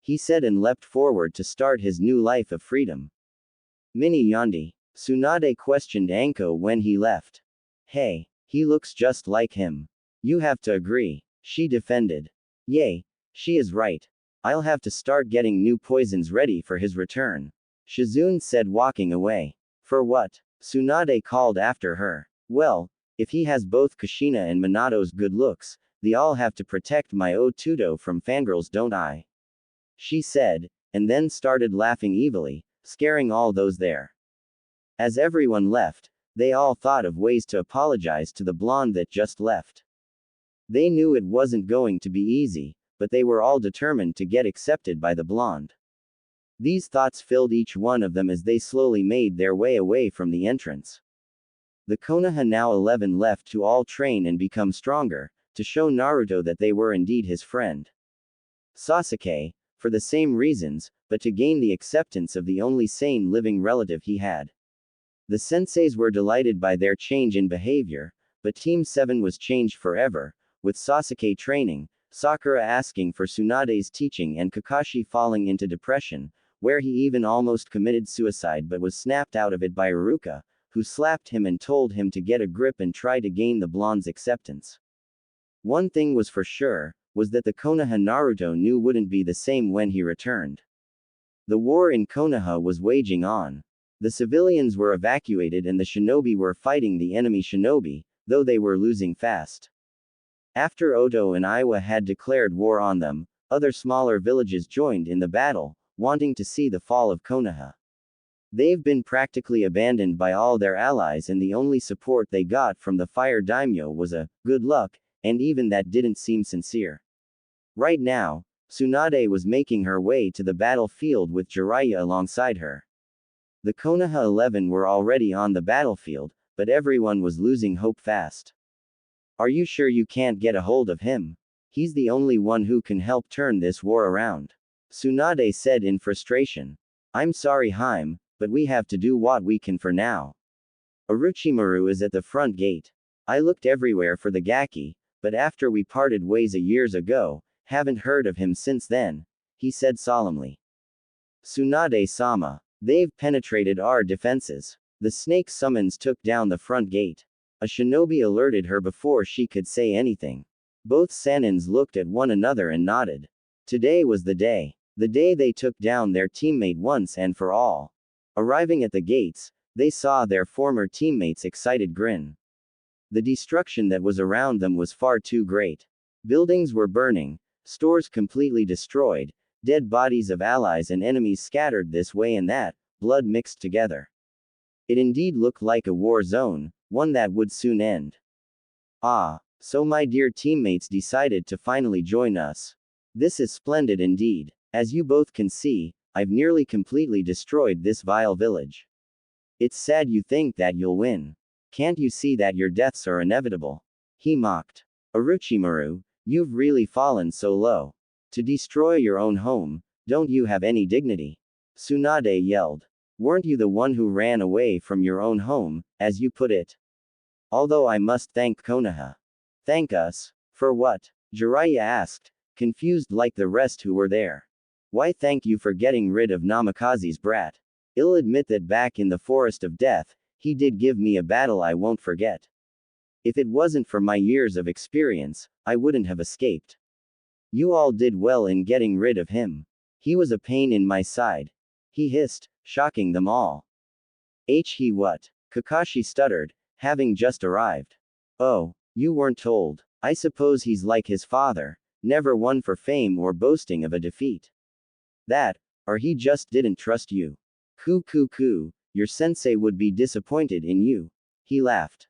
He said and leapt forward to start his new life of freedom. Mini Yandi. Tsunade questioned Anko when he left. Hey, he looks just like him. You have to agree, she defended. Yay, she is right. I'll have to start getting new poisons ready for his return. Shizune said walking away. For what? Tsunade called after her. Well, if he has both Kushina and Minato's good looks, they all have to protect my Otudo from fangirls don't I? She said, and then started laughing evilly, scaring all those there. As everyone left, they all thought of ways to apologize to the blonde that just left. They knew it wasn't going to be easy, but they were all determined to get accepted by the blonde. These thoughts filled each one of them as they slowly made their way away from the entrance. The Konoha now 11 left to all train and become stronger, to show Naruto that they were indeed his friend. Sasuke, for the same reasons, but to gain the acceptance of the only sane living relative he had. The senseis were delighted by their change in behavior, but Team 7 was changed forever, with Sasuke training, Sakura asking for Tsunade's teaching and Kakashi falling into depression, where he even almost committed suicide but was snapped out of it by Iruka, who slapped him and told him to get a grip and try to gain the blonde's acceptance. One thing was for sure, was that the Konoha Naruto knew wouldn't be the same when he returned. The war in Konoha was waging on. The civilians were evacuated and the shinobi were fighting the enemy shinobi, though they were losing fast. After Oto and Iwa had declared war on them, other smaller villages joined in the battle, wanting to see the fall of Konoha. They've been practically abandoned by all their allies and the only support they got from the fire daimyo was a good luck, and even that didn't seem sincere. Right now, Tsunade was making her way to the battlefield with Jiraiya alongside her. The Konoha 11 were already on the battlefield, but everyone was losing hope fast. Are you sure you can't get a hold of him? He's the only one who can help turn this war around. Tsunade said in frustration. I'm sorry Harem, but we have to do what we can for now. Orochimaru is at the front gate. I looked everywhere for the Gaki, but after we parted ways a years ago, haven't heard of him since then, he said solemnly. Tsunade-sama. They've penetrated our defenses. The snake summons took down the front gate. A shinobi alerted her before she could say anything. Both Sanins looked at one another and nodded. Today was the day. The day they took down their teammate once and for all. Arriving at the gates, they saw their former teammate's excited grin. The destruction that was around them was far too great. Buildings were burning, Stores completely destroyed, dead bodies of allies and enemies scattered this way and that, blood mixed together. It indeed looked like a war zone, one that would soon end. Ah, so my dear teammates decided to finally join us. This is splendid indeed. As you both can see, I've nearly completely destroyed this vile village. It's sad you think that you'll win. Can't you see that your deaths are inevitable? He mocked. Orochimaru, you've really fallen so low. To destroy your own home, don't you have any dignity? Tsunade yelled. Weren't you the one who ran away from your own home, as you put it? Although I must thank Konoha. Thank us? For what? Jiraiya asked, confused like the rest who were there. Why thank you for getting rid of Namikaze's brat? I'll admit that back in the Forest of Death, he did give me a battle I won't forget. If it wasn't for my years of experience, I wouldn't have escaped. You all did well in getting rid of him. He was a pain in my side. He hissed, shocking them all. He what? Kakashi stuttered, having just arrived. Oh, you weren't told. I suppose he's like his father, never one for fame or boasting of a defeat. That, or he just didn't trust you. Coo, your sensei would be disappointed in you. He laughed.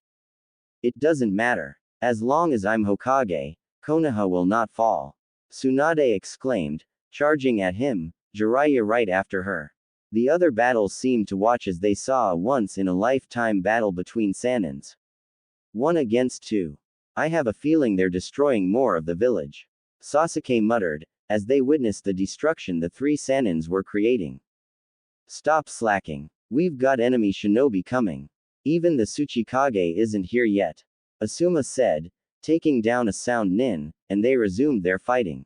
It doesn't matter. As long as I'm Hokage, Konoha will not fall. Tsunade exclaimed, charging at him, Jiraiya right after her. The other battles seemed to watch as they saw a once-in-a-lifetime battle between Sanins. 1 against 2. I have a feeling they're destroying more of the village. Sasuke muttered, as they witnessed the destruction the 3 Sanins were creating. Stop slacking. We've got enemy shinobi coming. Even the Tsuchikage isn't here yet. Asuma said, taking down a sound nin, and they resumed their fighting.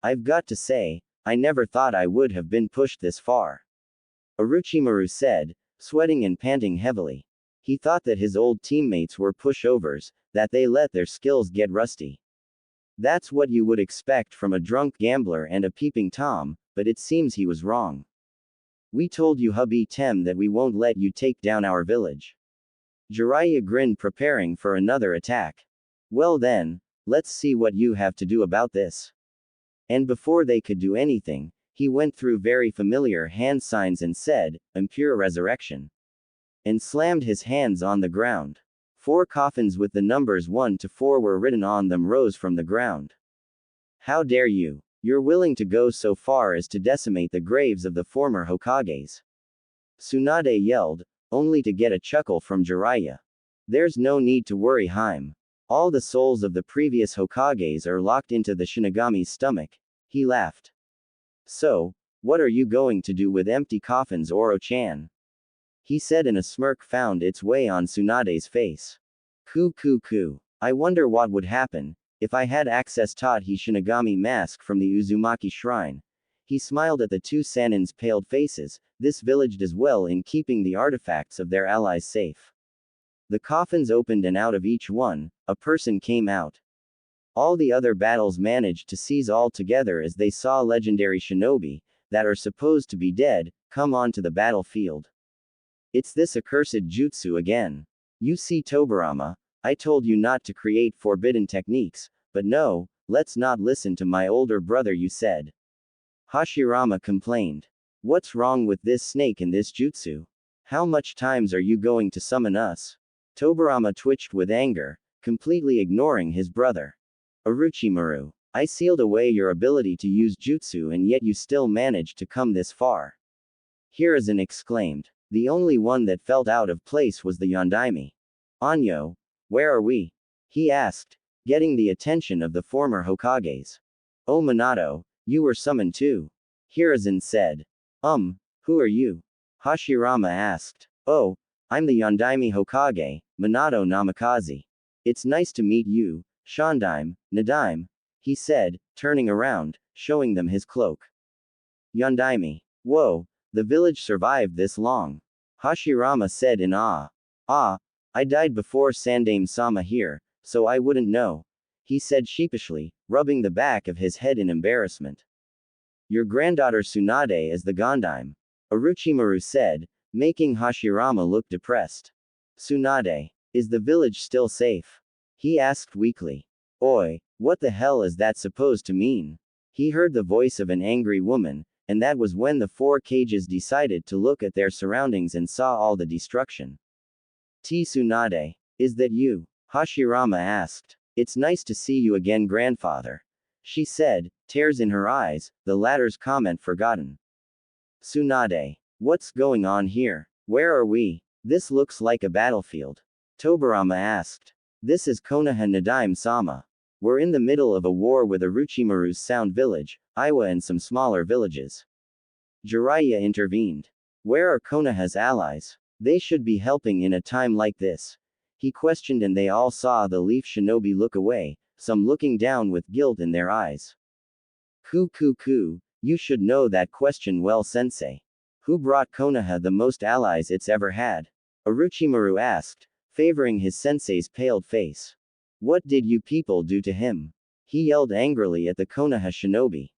I've got to say, I never thought I would have been pushed this far. Orochimaru said, sweating and panting heavily. He thought that his old teammates were pushovers, that they let their skills get rusty. That's what you would expect from a drunk gambler and a peeping Tom, but it seems he was wrong. We told you hubby Tem that we won't let you take down our village. Jiraiya grinned, preparing for another attack. Well then, let's see what you have to do about this. And before they could do anything, he went through very familiar hand signs and said, Impure Resurrection. And slammed his hands on the ground. 4 coffins with the numbers 1 to 4 were written on them rose from the ground. How dare you? You're willing to go so far as to decimate the graves of the former Hokages. Tsunade yelled, only to get a chuckle from Jiraiya. There's no need to worry, Haim. All the souls of the previous Hokages are locked into the Shinigami's stomach. He laughed. So, what are you going to do with empty coffins, Oro-chan? He said, and a smirk found its way on Tsunade's face. Coo. I wonder what would happen if I had access to the Shinigami mask from the Uzumaki shrine. He smiled at the 2 Sanins' paled faces. This village does well in keeping the artifacts of their allies safe. The coffins opened, and out of each one, a person came out. All the other battles managed to seize all together as they saw legendary shinobi, that are supposed to be dead, come onto the battlefield. It's this accursed jutsu again. You see, Tobirama, I told you not to create forbidden techniques, but no, let's not listen to my older brother, you said. Hashirama complained. What's wrong with this snake and this jutsu? How much times are you going to summon us? Tobirama twitched with anger, completely ignoring his brother. Orochimaru, I sealed away your ability to use jutsu and yet you still managed to come this far. Hiruzen exclaimed. The only one that felt out of place was the Yondaime. Anyo, where are we? He asked, getting the attention of the former Hokages. Oh Minato, you were summoned too. Hiruzen said. Who are you? Hashirama asked. Oh, I'm the Yondaime Hokage, Minato Namikaze. It's nice to meet you, Shandaime, Nadaime, he said, turning around, showing them his cloak. Yondaime. Whoa, the village survived this long. Hashirama said in awe. I died before Sandaime-sama here, so I wouldn't know. He said sheepishly, rubbing the back of his head in embarrassment. Your granddaughter Tsunade is the Gondime. Orochimaru said, making Hashirama look depressed. Tsunade. Is the village still safe? He asked weakly. Oi, what the hell is that supposed to mean? He heard the voice of an angry woman, and that was when the four cages decided to look at their surroundings and saw all the destruction. Tsunade, is that you? Hashirama asked. It's nice to see you again, grandfather. She said, tears in her eyes, the latter's comment forgotten. Tsunade, what's going on here? Where are we? This looks like a battlefield. Tobarama asked. This is Konoha Nadaime-sama. We're in the middle of a war with Orochimaru's Sound Village, Iwa and some smaller villages. Jiraiya intervened. Where are Konoha's allies? They should be helping in a time like this. He questioned and they all saw the Leaf Shinobi look away, some looking down with guilt in their eyes. Ku, you should know that question well, sensei. Who brought Konoha the most allies it's ever had? Orochimaru asked, favoring his sensei's paled face. What did you people do to him? He yelled angrily at the Konoha shinobi.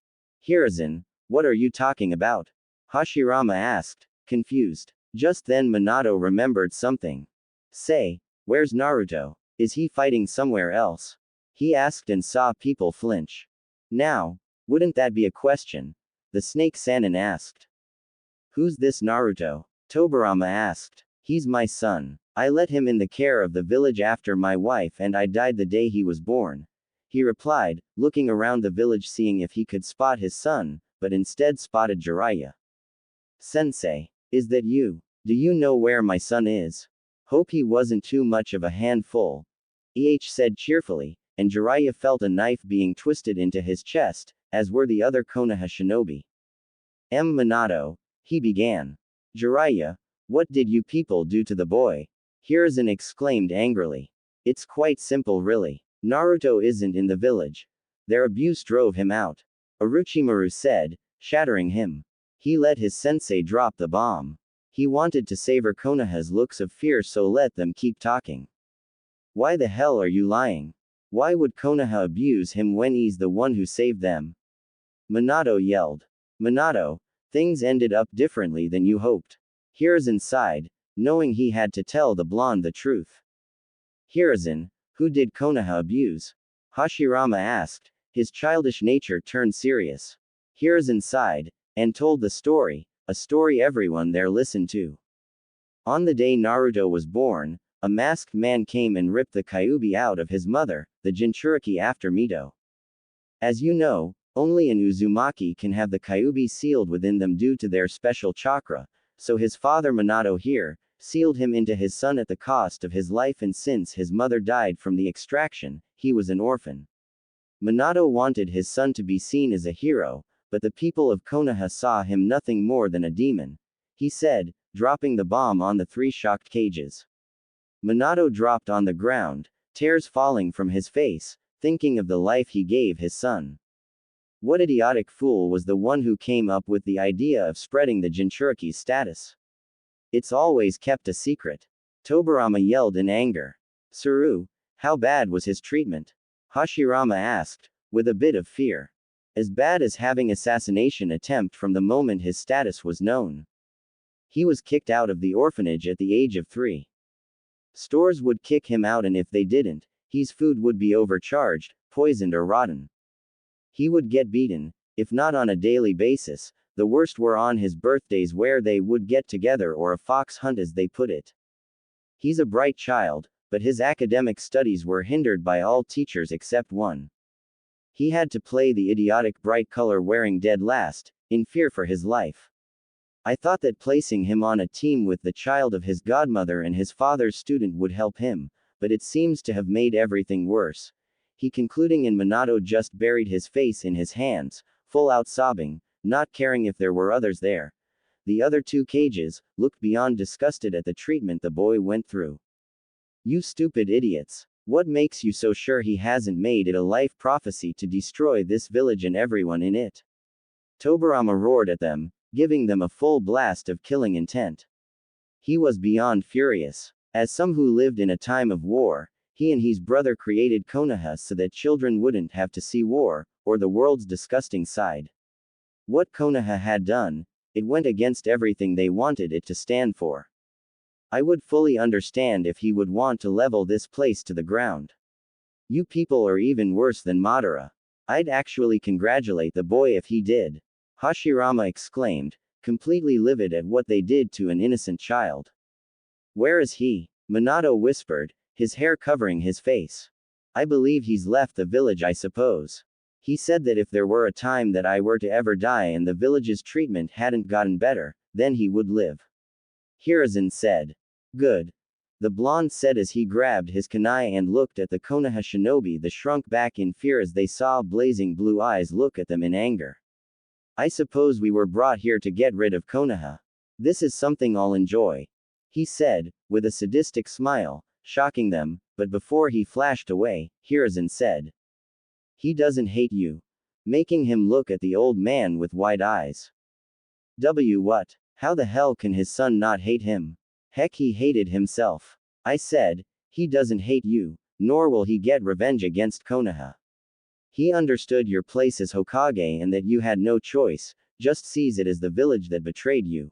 Hiruzen, what are you talking about? Hashirama asked, confused. Just then Minato remembered something. Say, where's Naruto? Is he fighting somewhere else? He asked and saw people flinch. Now, wouldn't that be a question? The snake Sannin asked. Who's this Naruto? Tobarama asked. He's my son. I let him in the care of the village after my wife and I died the day he was born. He replied, looking around the village seeing if he could spot his son, but instead spotted Jiraiya. Sensei, is that you? Do you know where my son is? Hope he wasn't too much of a handful. Said cheerfully, and Jiraiya felt a knife being twisted into his chest, as were the other Konoha shinobi. Minato, he began. Jiraiya, what did you people do to the boy? Hiruzen exclaimed angrily. It's quite simple really. Naruto isn't in the village. Their abuse drove him out. Orochimaru said, shattering him. He let his sensei drop the bomb. He wanted to savor Konoha's looks of fear, so let them keep talking. Why the hell are you lying? Why would Konoha abuse him when he's the one who saved them? Minato yelled. Minato, things ended up differently than you hoped. Hiruzen sighed, knowing he had to tell the blonde the truth. Hiruzen, who did Konoha abuse? Hashirama asked, his childish nature turned serious. Hiruzen sighed, and told the story, a story everyone there listened to. On the day Naruto was born, a masked man came and ripped the Kyuubi out of his mother, the Jinchuriki after Mito. As you know, only an Uzumaki can have the Kyuubi sealed within them due to their special chakra, so his father Minato here, sealed him into his son at the cost of his life, and since his mother died from the extraction, he was an orphan. Minato wanted his son to be seen as a hero, but the people of Konoha saw him nothing more than a demon. He said, dropping the bomb on the three shocked cages. Minato dropped on the ground, tears falling from his face, thinking of the life he gave his son. What idiotic fool was the one who came up with the idea of spreading the Jinchuriki's status? It's always kept a secret. Tobarama yelled in anger. Tsuru, how bad was his treatment? Hashirama asked, with a bit of fear. As bad as having assassination attempt from the moment his status was known. He was kicked out of the orphanage at the age of 3. Stores would kick him out, and if they didn't, his food would be overcharged, poisoned or rotten. He would get beaten, if not on a daily basis, the worst were on his birthdays where they would get together, or a fox hunt as they put it. He's a bright child, but his academic studies were hindered by all teachers except one. He had to play the idiotic bright color wearing dead last, in fear for his life. I thought that placing him on a team with the child of his godmother and his father's student would help him, but it seems to have made everything worse. He concluding, and Minato just buried his face in his hands, full out sobbing, not caring if there were others there. The other two cages looked beyond disgusted at the treatment the boy went through. You stupid idiots. What makes you so sure he hasn't made it a life prophecy to destroy this village and everyone in it? Tobarama roared at them, giving them a full blast of killing intent. He was beyond furious. As some who lived in a time of war, he and his brother created Konoha so that children wouldn't have to see war, or the world's disgusting side. What Konoha had done, it went against everything they wanted it to stand for. I would fully understand if he would want to level this place to the ground. You people are even worse than Madara. I'd actually congratulate the boy if he did. Hashirama exclaimed, completely livid at what they did to an innocent child. Where is he? Minato whispered, his hair covering his face. I believe he's left the village, I suppose. He said that if there were a time that I were to ever die and the village's treatment hadn't gotten better, then he would live. Hiruzen said. Good. The blonde said as he grabbed his kunai and looked at the Konoha shinobi. They shrunk back in fear as they saw blazing blue eyes look at them in anger. I suppose we were brought here to get rid of Konoha. This is something I'll enjoy. He said, with a sadistic smile, shocking them, but before he flashed away, Hiruzen said. He doesn't hate you. Making him look at the old man with wide eyes. What? How the hell can his son not hate him? Heck, he hated himself. I said, he doesn't hate you, nor will he get revenge against Konoha. He understood your place as Hokage and that you had no choice, just sees it as the village that betrayed you.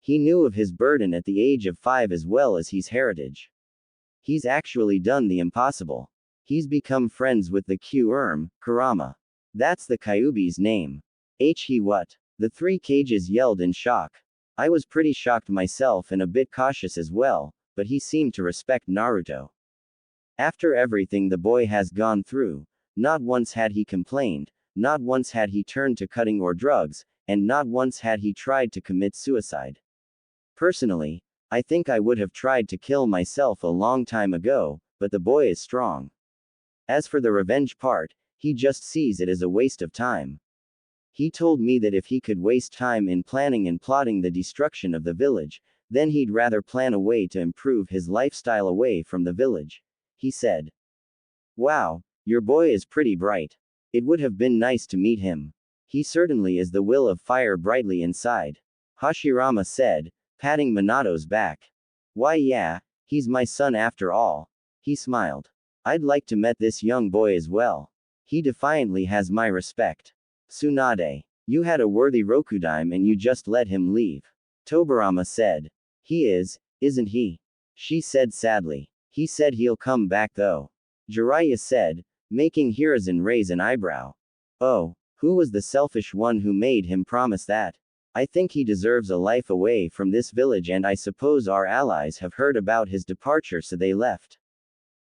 He knew of his burden at the age of 5 as well as his heritage. He's actually done the impossible. He's become friends with the Kurama. That's the Kyuubi's name. He what? The 3 Kages yelled in shock. I was pretty shocked myself and a bit cautious as well, but he seemed to respect Naruto. After everything the boy has gone through, not once had he complained, not once had he turned to cutting or drugs, and not once had he tried to commit suicide. Personally, I think I would have tried to kill myself a long time ago, but the boy is strong. As for the revenge part, he just sees it as a waste of time. He told me that if he could waste time in planning and plotting the destruction of the village, then he'd rather plan a way to improve his lifestyle away from the village. He said. Wow, your boy is pretty bright. It would have been nice to meet him. He certainly is the will of fire brightly inside. Hashirama said, patting Minato's back. Why yeah, he's my son after all. He smiled. I'd like to meet this young boy as well. He defiantly has my respect. Tsunade. You had a worthy Rokudime and you just let him leave. Tobirama said. He is, isn't he? She said sadly. He said he'll come back though. Jiraiya said, making Hiruzen raise an eyebrow. Oh, who was the selfish one who made him promise that? I think he deserves a life away from this village and I suppose our allies have heard about his departure so they left.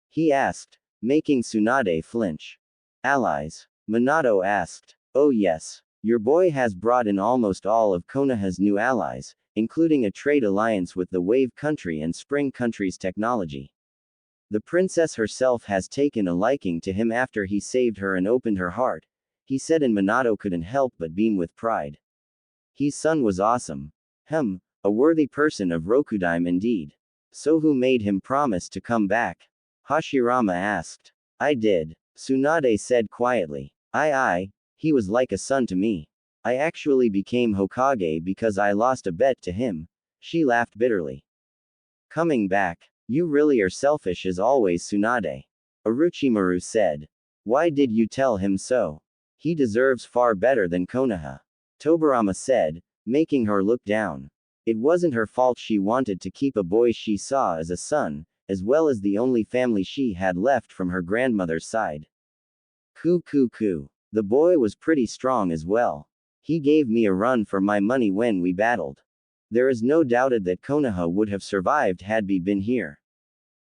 He asked, making Tsunade flinch. Allies? Minato asked. Oh yes. Your boy has brought in almost all of Konoha's new allies, including a trade alliance with the Wave Country and Spring Country's technology. The princess herself has taken a liking to him after he saved her and opened her heart, he said, and Minato couldn't help but beam with pride. His son was awesome. A worthy person of Rokudime indeed. So who made him promise to come back? Hashirama asked. I did. Tsunade said quietly. He was like a son to me. I actually became Hokage because I lost a bet to him. She laughed bitterly. Coming back. You really are selfish as always, Tsunade. Orochimaru said. Why did you tell him so? He deserves far better than Konoha. Tobirama said, making her look down. It wasn't her fault. She wanted to keep a boy she saw as a son, as well as the only family she had left from her grandmother's side. Coo. The boy was pretty strong as well. He gave me a run for my money when we battled. There is no doubt that Konoha would have survived had he been here.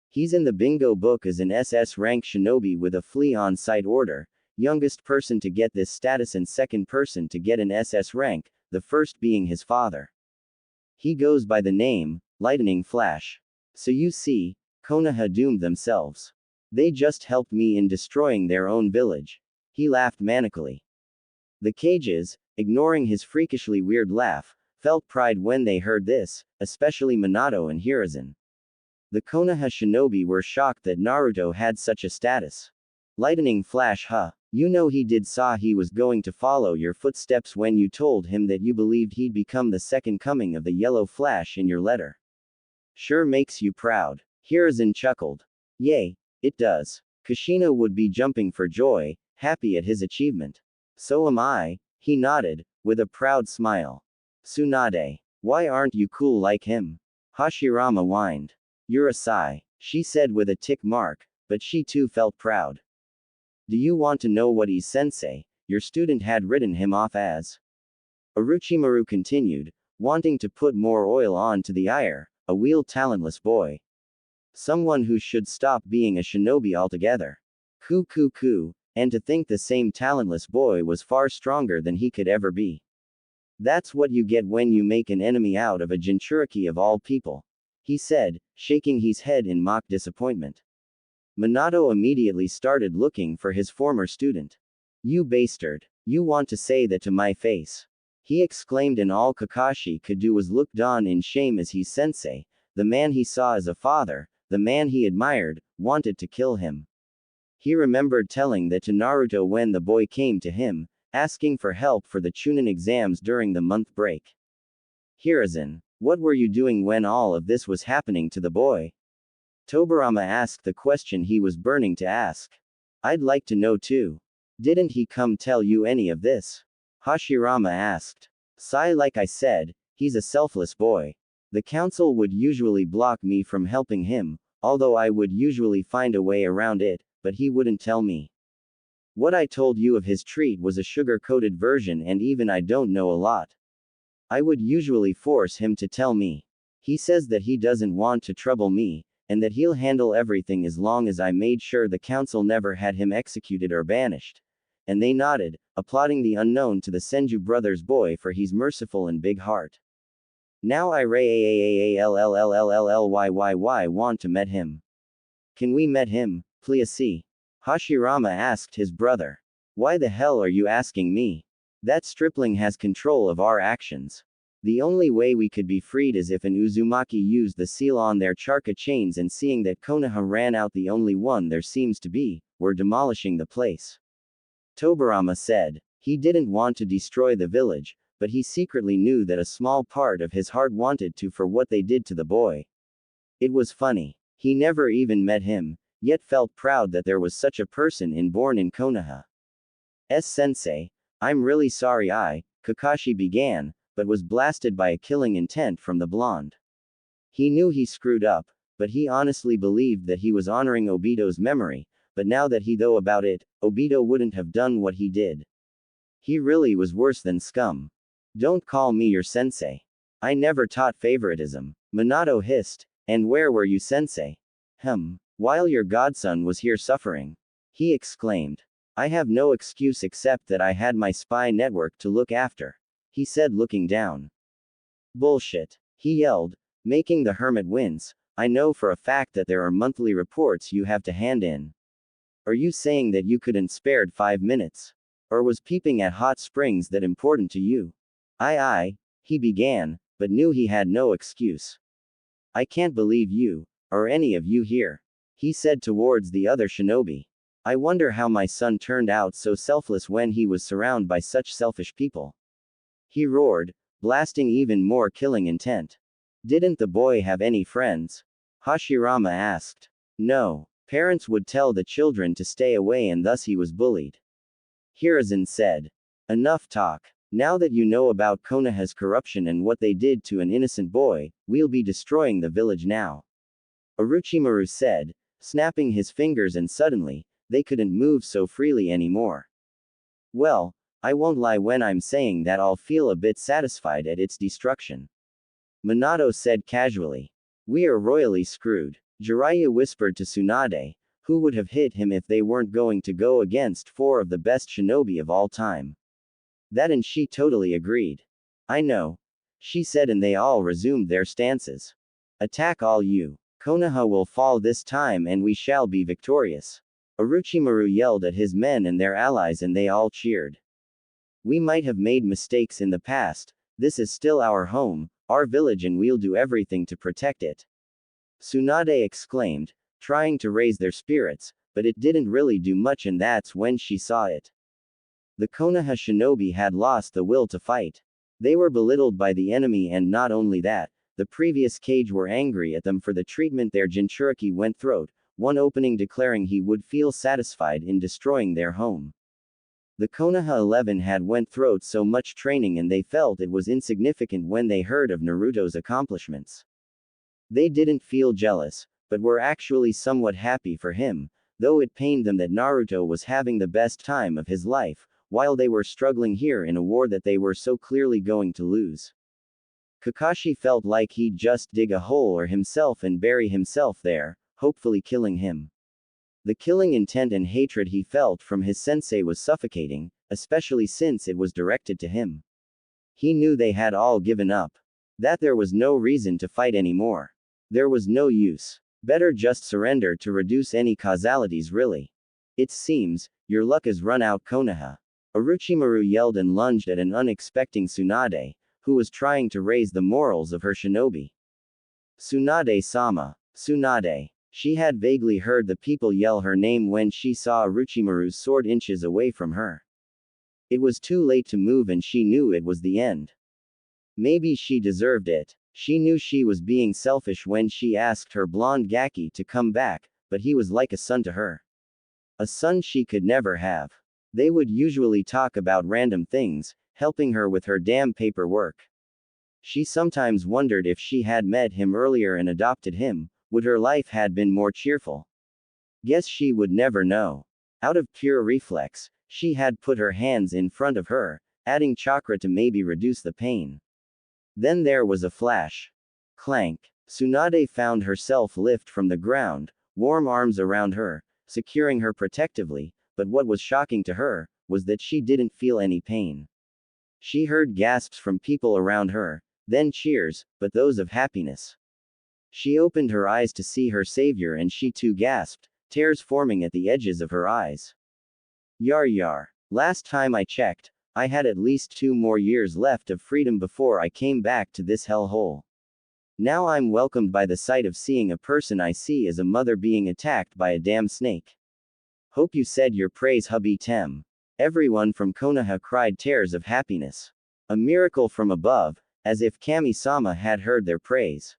He's in the bingo book as an SS rank shinobi with a flea on sight order, youngest person to get this status and second person to get an SS rank, the first being his father. He goes by the name, Lightning Flash. So you see, Konoha doomed themselves. They just helped me in destroying their own village. He laughed manically. The Kages, ignoring his freakishly weird laugh, felt pride when they heard this, especially Minato and Hiruzen. The Konoha shinobi were shocked that Naruto had such a status. Lightning Flash, huh? You know he did saw he was going to follow your footsteps when you told him that you believed he'd become the second coming of the Yellow Flash in your letter. Sure makes you proud. Hiruzen chuckled. Yay, it does. Kushina would be jumping for joy, happy at his achievement. So am I, he nodded, with a proud smile. Tsunade. Why aren't you cool like him? Hashirama whined. You're a sigh, she said with a tick mark, but she too felt proud. Do you want to know what sensei, your student had written him off as? Orochimaru continued, wanting to put more oil on to the ire, a real talentless boy. Someone who should stop being a shinobi altogether. Coo, and to think the same talentless boy was far stronger than he could ever be. That's what you get when you make an enemy out of a Jinchuriki of all people, he said, shaking his head in mock disappointment. Minato immediately started looking for his former student. You bastard. You want to say that to my face? He exclaimed, and all Kakashi could do was look on in shame as his sensei, the man he saw as a father, the man he admired, wanted to kill him. He remembered telling that to Naruto when the boy came to him, asking for help for the Chunin exams during the month break. Hiruzen, what were you doing when all of this was happening to the boy? Tobirama asked the question he was burning to ask. I'd like to know too. Didn't he come tell you any of this? Hashirama asked. Sai, like I said, he's a selfless boy. The council would usually block me from helping him, although I would usually find a way around it, but he wouldn't tell me. What I told you of his treat was a sugar-coated version, and even I don't know a lot. I would usually force him to tell me. He says that he doesn't want to trouble me, and that he'll handle everything as long as I made sure the council never had him executed or banished. And they nodded, applauding the unknown to the Senju brothers' boy for his merciful and big heart. Now I want to met him. Can we met him, please? Hashirama asked his brother. Why the hell are you asking me? That stripling has control of our actions. The only way we could be freed is if an Uzumaki used the seal on their charka chains, and seeing that Konoha ran out the only one there seems to be, we're demolishing the place. Tobirama said. He didn't want to destroy the village, but he secretly knew that a small part of his heart wanted to for what they did to the boy. It was funny. He never even met him, yet felt proud that there was such a person born in Konoha. Sensei, I'm really sorry Kakashi began, but was blasted by a killing intent from the blonde. He knew he screwed up, but he honestly believed that he was honoring Obito's memory, but now that he knew about it, Obito wouldn't have done what he did. He really was worse than scum. Don't call me your sensei. I never taught favoritism, Minato hissed. And where were you, sensei? While your godson was here suffering. He exclaimed. I have no excuse except that I had my spy network to look after, he said, looking down. Bullshit, he yelled, making the hermit wince. I know for a fact that there are monthly reports you have to hand in. Are you saying that you couldn't spared 5 minutes? Or was peeping at hot springs that important to you? He began, but knew he had no excuse. I can't believe you, or any of you here, he said towards the other shinobi. I wonder how my son turned out so selfless when he was surrounded by such selfish people. He roared, blasting even more killing intent. Didn't the boy have any friends? Hashirama asked. No. Parents would tell the children to stay away, and thus he was bullied. Hiruzen said. Enough talk. Now that you know about Konoha's corruption and what they did to an innocent boy, we'll be destroying the village now. Orochimaru said, snapping his fingers, and suddenly, they couldn't move so freely anymore. Well, I won't lie when I'm saying that I'll feel a bit satisfied at its destruction. Minato said casually. We are royally screwed. Jiraiya whispered to Tsunade, who would have hit him if they weren't going to go against 4 of the best shinobi of all time. That, and she totally agreed. I know, she said, and they all resumed their stances. Attack all you. Konoha will fall this time and we shall be victorious. Orochimaru yelled at his men and their allies, and they all cheered. We might have made mistakes in the past, this is still our home, our village, and we'll do everything to protect it. Tsunade exclaimed, trying to raise their spirits, but it didn't really do much, and that's when she saw it. The Konoha shinobi had lost the will to fight. They were belittled by the enemy, and not only that, the previous cage were angry at them for the treatment their Jinchuriki went through, one opening declaring he would feel satisfied in destroying their home. The Konoha 11 had went through so much training, and they felt it was insignificant when they heard of Naruto's accomplishments. They didn't feel jealous, but were actually somewhat happy for him, though it pained them that Naruto was having the best time of his life, while they were struggling here in a war that they were so clearly going to lose. Kakashi felt like he'd just dig a hole or himself and bury himself there, hopefully killing him. The killing intent and hatred he felt from his sensei was suffocating, especially since it was directed to him. He knew they had all given up. That there was no reason to fight anymore. There was no use. Better just surrender to reduce any causalities really. It seems, your luck has run out, Konoha. Orochimaru yelled and lunged at an unexpected Tsunade, who was trying to raise the morals of her shinobi. Tsunade-sama. Tsunade. She had vaguely heard the people yell her name when she saw Orochimaru's sword inches away from her. It was too late to move and she knew it was the end. Maybe she deserved it. She knew she was being selfish when she asked her blonde Gaki to come back, but he was like a son to her. A son she could never have. They would usually talk about random things, helping her with her damn paperwork. She sometimes wondered if she had met him earlier and adopted him, would her life had been more cheerful? Guess she would never know. Out of pure reflex, she had put her hands in front of her, adding chakra to maybe reduce the pain. Then there was a flash. Clank. Tsunade found herself lift from the ground, warm arms around her, securing her protectively, but what was shocking to her, was that she didn't feel any pain. She heard gasps from people around her, then cheers, but those of happiness. She opened her eyes to see her savior and she too gasped, tears forming at the edges of her eyes. Yar. Last time I checked, I had at least 2 more years left of freedom before I came back to this hellhole. Now I'm welcomed by the sight of seeing a person I see as a mother being attacked by a damn snake. Hope you said your praise, hubby Tem. Everyone from Konoha cried tears of happiness. A miracle from above, as if Kami-sama had heard their praise.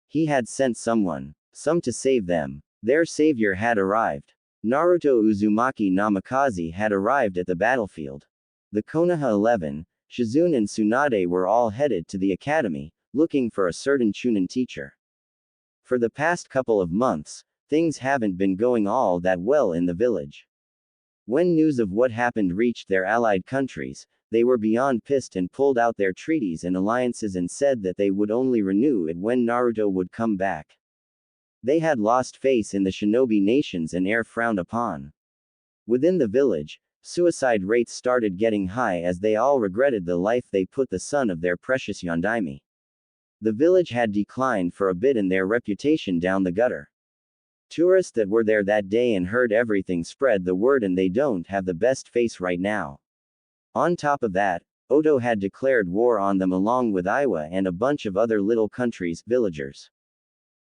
He had sent someone, some to save them. Their savior had arrived. Naruto Uzumaki Namikaze had arrived at the battlefield. The Konoha 11, Shizune and Tsunade were all headed to the academy, looking for a certain Chunin teacher. For the past couple of months, things haven't been going all that well in the village. When news of what happened reached their allied countries, they were beyond pissed and pulled out their treaties and alliances and said that they would only renew it when Naruto would come back. They had lost faith in the shinobi nations and frowned upon. Within the village, suicide rates started getting high as they all regretted the life they put the son of their precious Yondaime. The village had declined for a bit and their reputation down the gutter. Tourists that were there that day and heard everything spread the word and they don't have the best face right now. On top of that, Oto had declared war on them along with Iwa and a bunch of other little countries' villagers.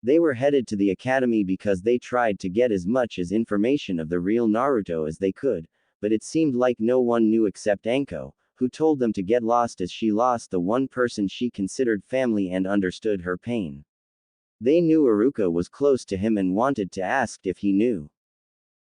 They were headed to the academy because they tried to get as much as information of the real Naruto as they could, but it seemed like no one knew except Anko, who told them to get lost as she lost the one person she considered family and understood her pain. They knew Iruka was close to him and wanted to ask if he knew.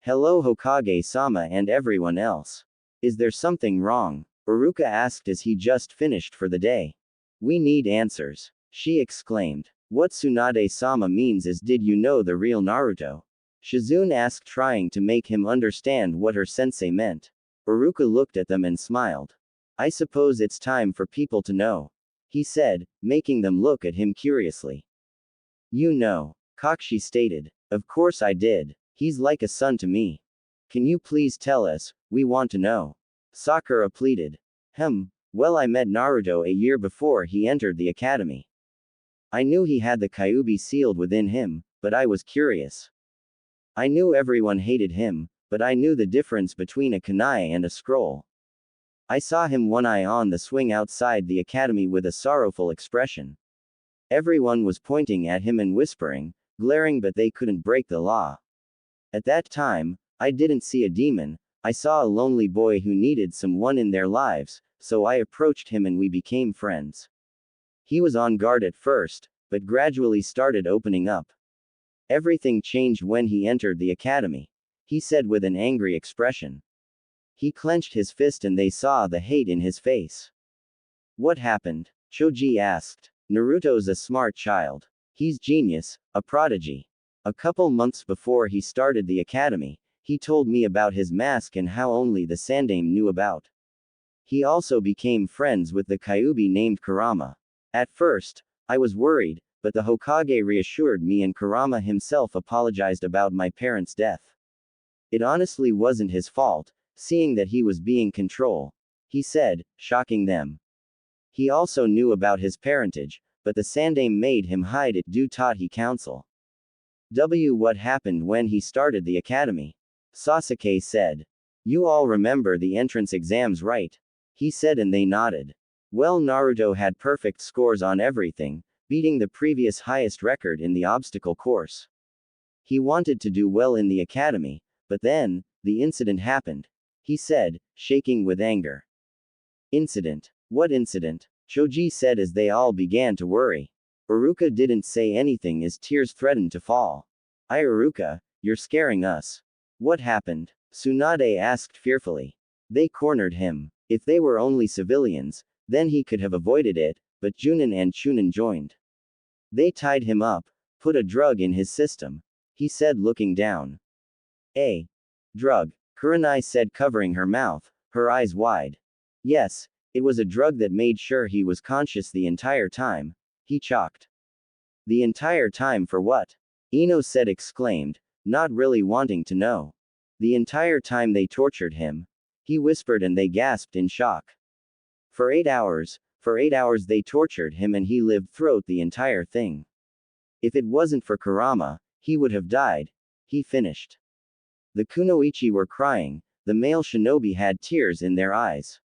Hello Hokage-sama and everyone else. Is there something wrong? Iruka asked as he just finished for the day. We need answers. She exclaimed. What Tsunade-sama means is, did you know the real Naruto? Shizune asked, trying to make him understand what her sensei meant. Iruka looked at them and smiled. I suppose it's time for people to know, he said, making them look at him curiously. You know, Kakashi stated. Of course I did. He's like a son to me. Can you please tell us, we want to know. Sakura pleaded. Well, I met Naruto a year before he entered the academy. I knew he had the Kyuubi sealed within him, but I was curious. I knew everyone hated him, but I knew the difference between a kunai and a scroll. I saw him one eye on the swing outside the academy with a sorrowful expression. Everyone was pointing at him and whispering, glaring, but they couldn't break the law. At that time, I didn't see a demon, I saw a lonely boy who needed someone in their lives, so I approached him and we became friends. He was on guard at first, but gradually started opening up. Everything changed when he entered the academy, he said with an angry expression. He clenched his fist and they saw the hate in his face. What happened? Choji asked. Naruto's a smart child. He's genius, a prodigy. A couple months before he started the academy, he told me about his mask and how only the Sandaime knew about. He also became friends with the Kyuubi named Kurama. At first, I was worried, but the Hokage reassured me and Kurama himself apologized about my parents' death. It honestly wasn't his fault, seeing that he was being controlled, he said, shocking them. He also knew about his parentage, but the Sandaime made him hide it due to he counsel. What happened when he started the academy? Sasuke said. You all remember the entrance exams, right? He said, and they nodded. Well, Naruto had perfect scores on everything, beating the previous highest record in the obstacle course. He wanted to do well in the academy, but then, the incident happened. He said, shaking with anger. Incident? What incident? Choji said as they all began to worry. Iruka didn't say anything as tears threatened to fall. Iruka, you're scaring us. What happened? Tsunade asked fearfully. They cornered him. If they were only civilians, then he could have avoided it, but Junin and Chunin joined. They tied him up, put a drug in his system. He said, looking down. A drug, Kurenai said, covering her mouth, her eyes wide. Yes, it was a drug that made sure he was conscious the entire time. He chalked. The entire time for what? Ino said, exclaimed, not really wanting to know. The entire time they tortured him. He whispered and they gasped in shock. For 8 hours they tortured him and he lived throughout the entire thing. If it wasn't for Kurama, he would have died. He finished. The kunoichi were crying, the male shinobi had tears in their eyes.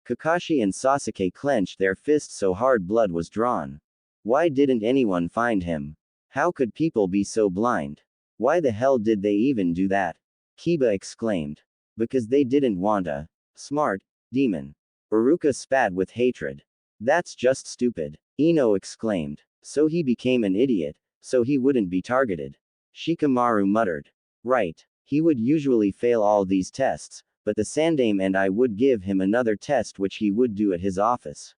Kakashi and Sasuke clenched their fists so hard blood was drawn. Why didn't anyone find him? How could people be so blind? Why the hell did they even do that? Kiba exclaimed. Because they didn't want a smart demon. Iruka spat with hatred. That's just stupid. Ino exclaimed. So he became an idiot, so he wouldn't be targeted. Shikamaru muttered. Right. He would usually fail all these tests, but the Sandaime and I would give him another test which he would do at his office.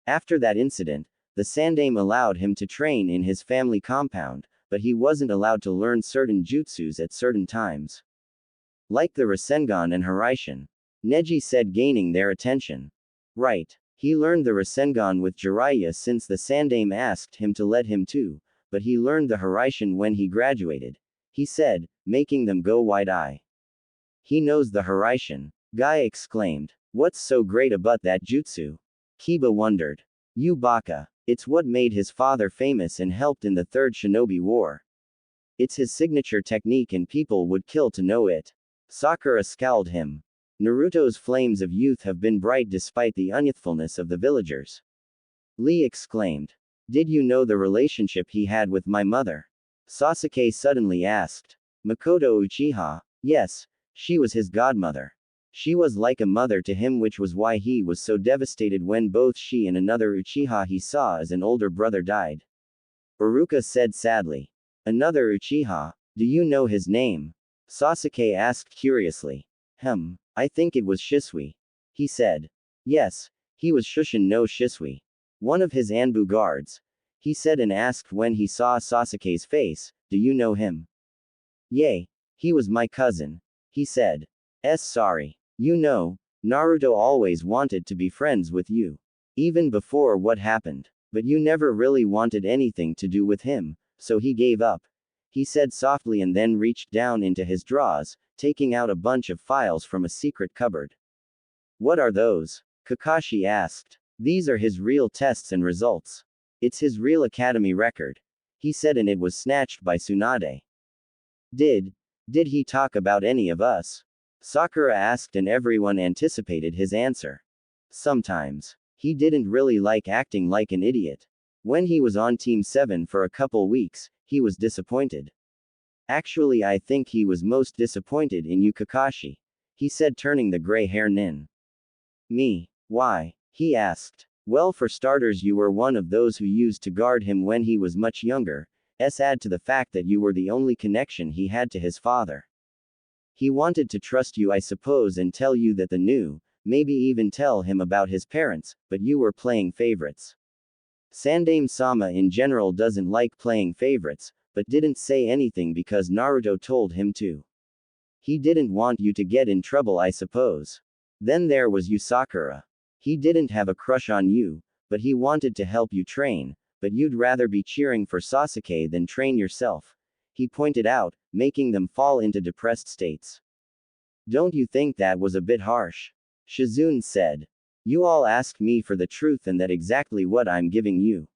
After that incident, the Sandaime allowed him to train in his family compound, but he wasn't allowed to learn certain jutsus at certain times. Like the Rasengan and Haraishin. Neji said, gaining their attention. Right. He learned the Rasengan with Jiraiya since the Sandaime asked him to let him too, but he learned the Haraishin when he graduated. He said, making them go wide-eye. He knows the Haraishin. Guy exclaimed. What's so great about that jutsu? Kiba wondered. You baka. It's what made his father famous and helped in the Third Shinobi War. It's his signature technique and people would kill to know it. Sakura scowled him. Naruto's flames of youth have been bright despite the unyouthfulness of the villagers. Lee exclaimed. Did you know the relationship he had with my mother? Sasuke suddenly asked. Makoto Uchiha. Yes, she was his godmother. She was like a mother to him, which was why he was so devastated when both she and another Uchiha he saw as an older brother died. Iruka said sadly. Another Uchiha? Do you know his name? Sasuke asked curiously. I think it was Shisui. He said. Yes, he was Shushin no Shisui. One of his Anbu guards. He said and asked when he saw Sasuke's face, do you know him? Yay. He was my cousin. He said. Sorry. You know, Naruto always wanted to be friends with you. Even before what happened. But you never really wanted anything to do with him, so he gave up. He said softly and then reached down into his drawers, taking out a bunch of files from a secret cupboard. What are those? Kakashi asked. These are his real tests and results. It's his real academy record. He said, and it was snatched by Tsunade. Did he talk about any of us? Sakura asked and everyone anticipated his answer. Sometimes. He didn't really like acting like an idiot. When he was on Team 7 for a couple weeks, he was disappointed. Actually, I think he was most disappointed in you, Kakashi. He said, turning the gray hair nin. Me? Why? He asked. Well, for starters, you were one of those who used to guard him when he was much younger. Add to the fact that you were the only connection he had to his father. He wanted to trust you, I suppose, and tell you that the new, maybe even tell him about his parents, but you were playing favorites. Sandaime-sama in general doesn't like playing favorites, but didn't say anything because Naruto told him to. He didn't want you to get in trouble, I suppose. Then there was you, Sakura. He didn't have a crush on you, but he wanted to help you train, but you'd rather be cheering for Sasuke than train yourself, he pointed out, making them fall into depressed states. Don't you think that was a bit harsh? Shizune said. You all asked me for the truth and that's exactly what I'm giving you.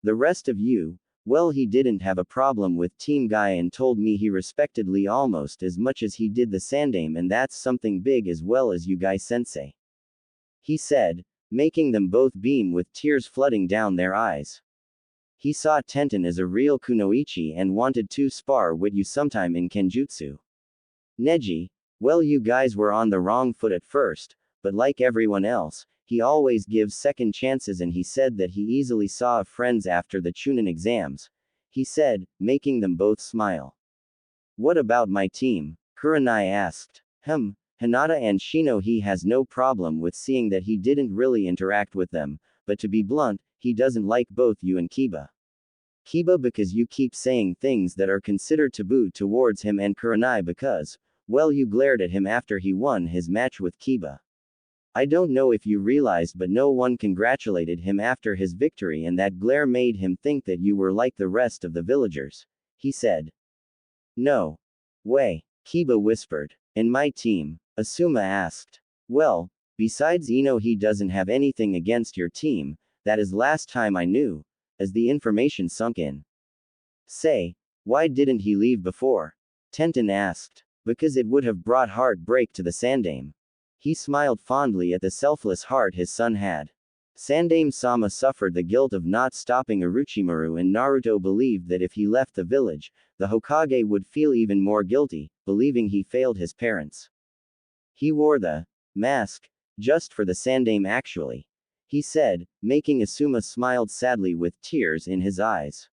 The rest of you, well, he didn't have a problem with Team Guy and told me he respected Lee almost as much as he did the Sandaime, and that's something big, as well as you Guy sensei. He said, making them both beam with tears flooding down their eyes. He saw Tenten as a real kunoichi and wanted to spar with you sometime in Kenjutsu. Neji, well, you guys were on the wrong foot at first, but like everyone else, he always gives second chances, and he said that he easily saw friends after the Chunin exams. He said, making them both smile. What about my team? Kurenai asked. Hinata and Shino, he has no problem with seeing that he didn't really interact with them, but to be blunt, he doesn't like both you and Kiba. Kiba because you keep saying things that are considered taboo towards him, and Kurenai because, well, you glared at him after he won his match with Kiba. I don't know if you realized, but no one congratulated him after his victory, and that glare made him think that you were like the rest of the villagers, he said. No way, Kiba whispered. And my team? Asuma asked. Well, besides Ino, he doesn't have anything against your team, that is last time I knew, as the information sunk in. Say, why didn't he leave before? Tenten asked. Because it would have brought heartbreak to the Sandaime. He smiled fondly at the selfless heart his son had. Sandaime-sama suffered the guilt of not stopping Orochimaru, and Naruto believed that if he left the village, the Hokage would feel even more guilty, believing he failed his parents. He wore the mask just for the Sandaime actually, he said, making Asuma smiled sadly with tears in his eyes.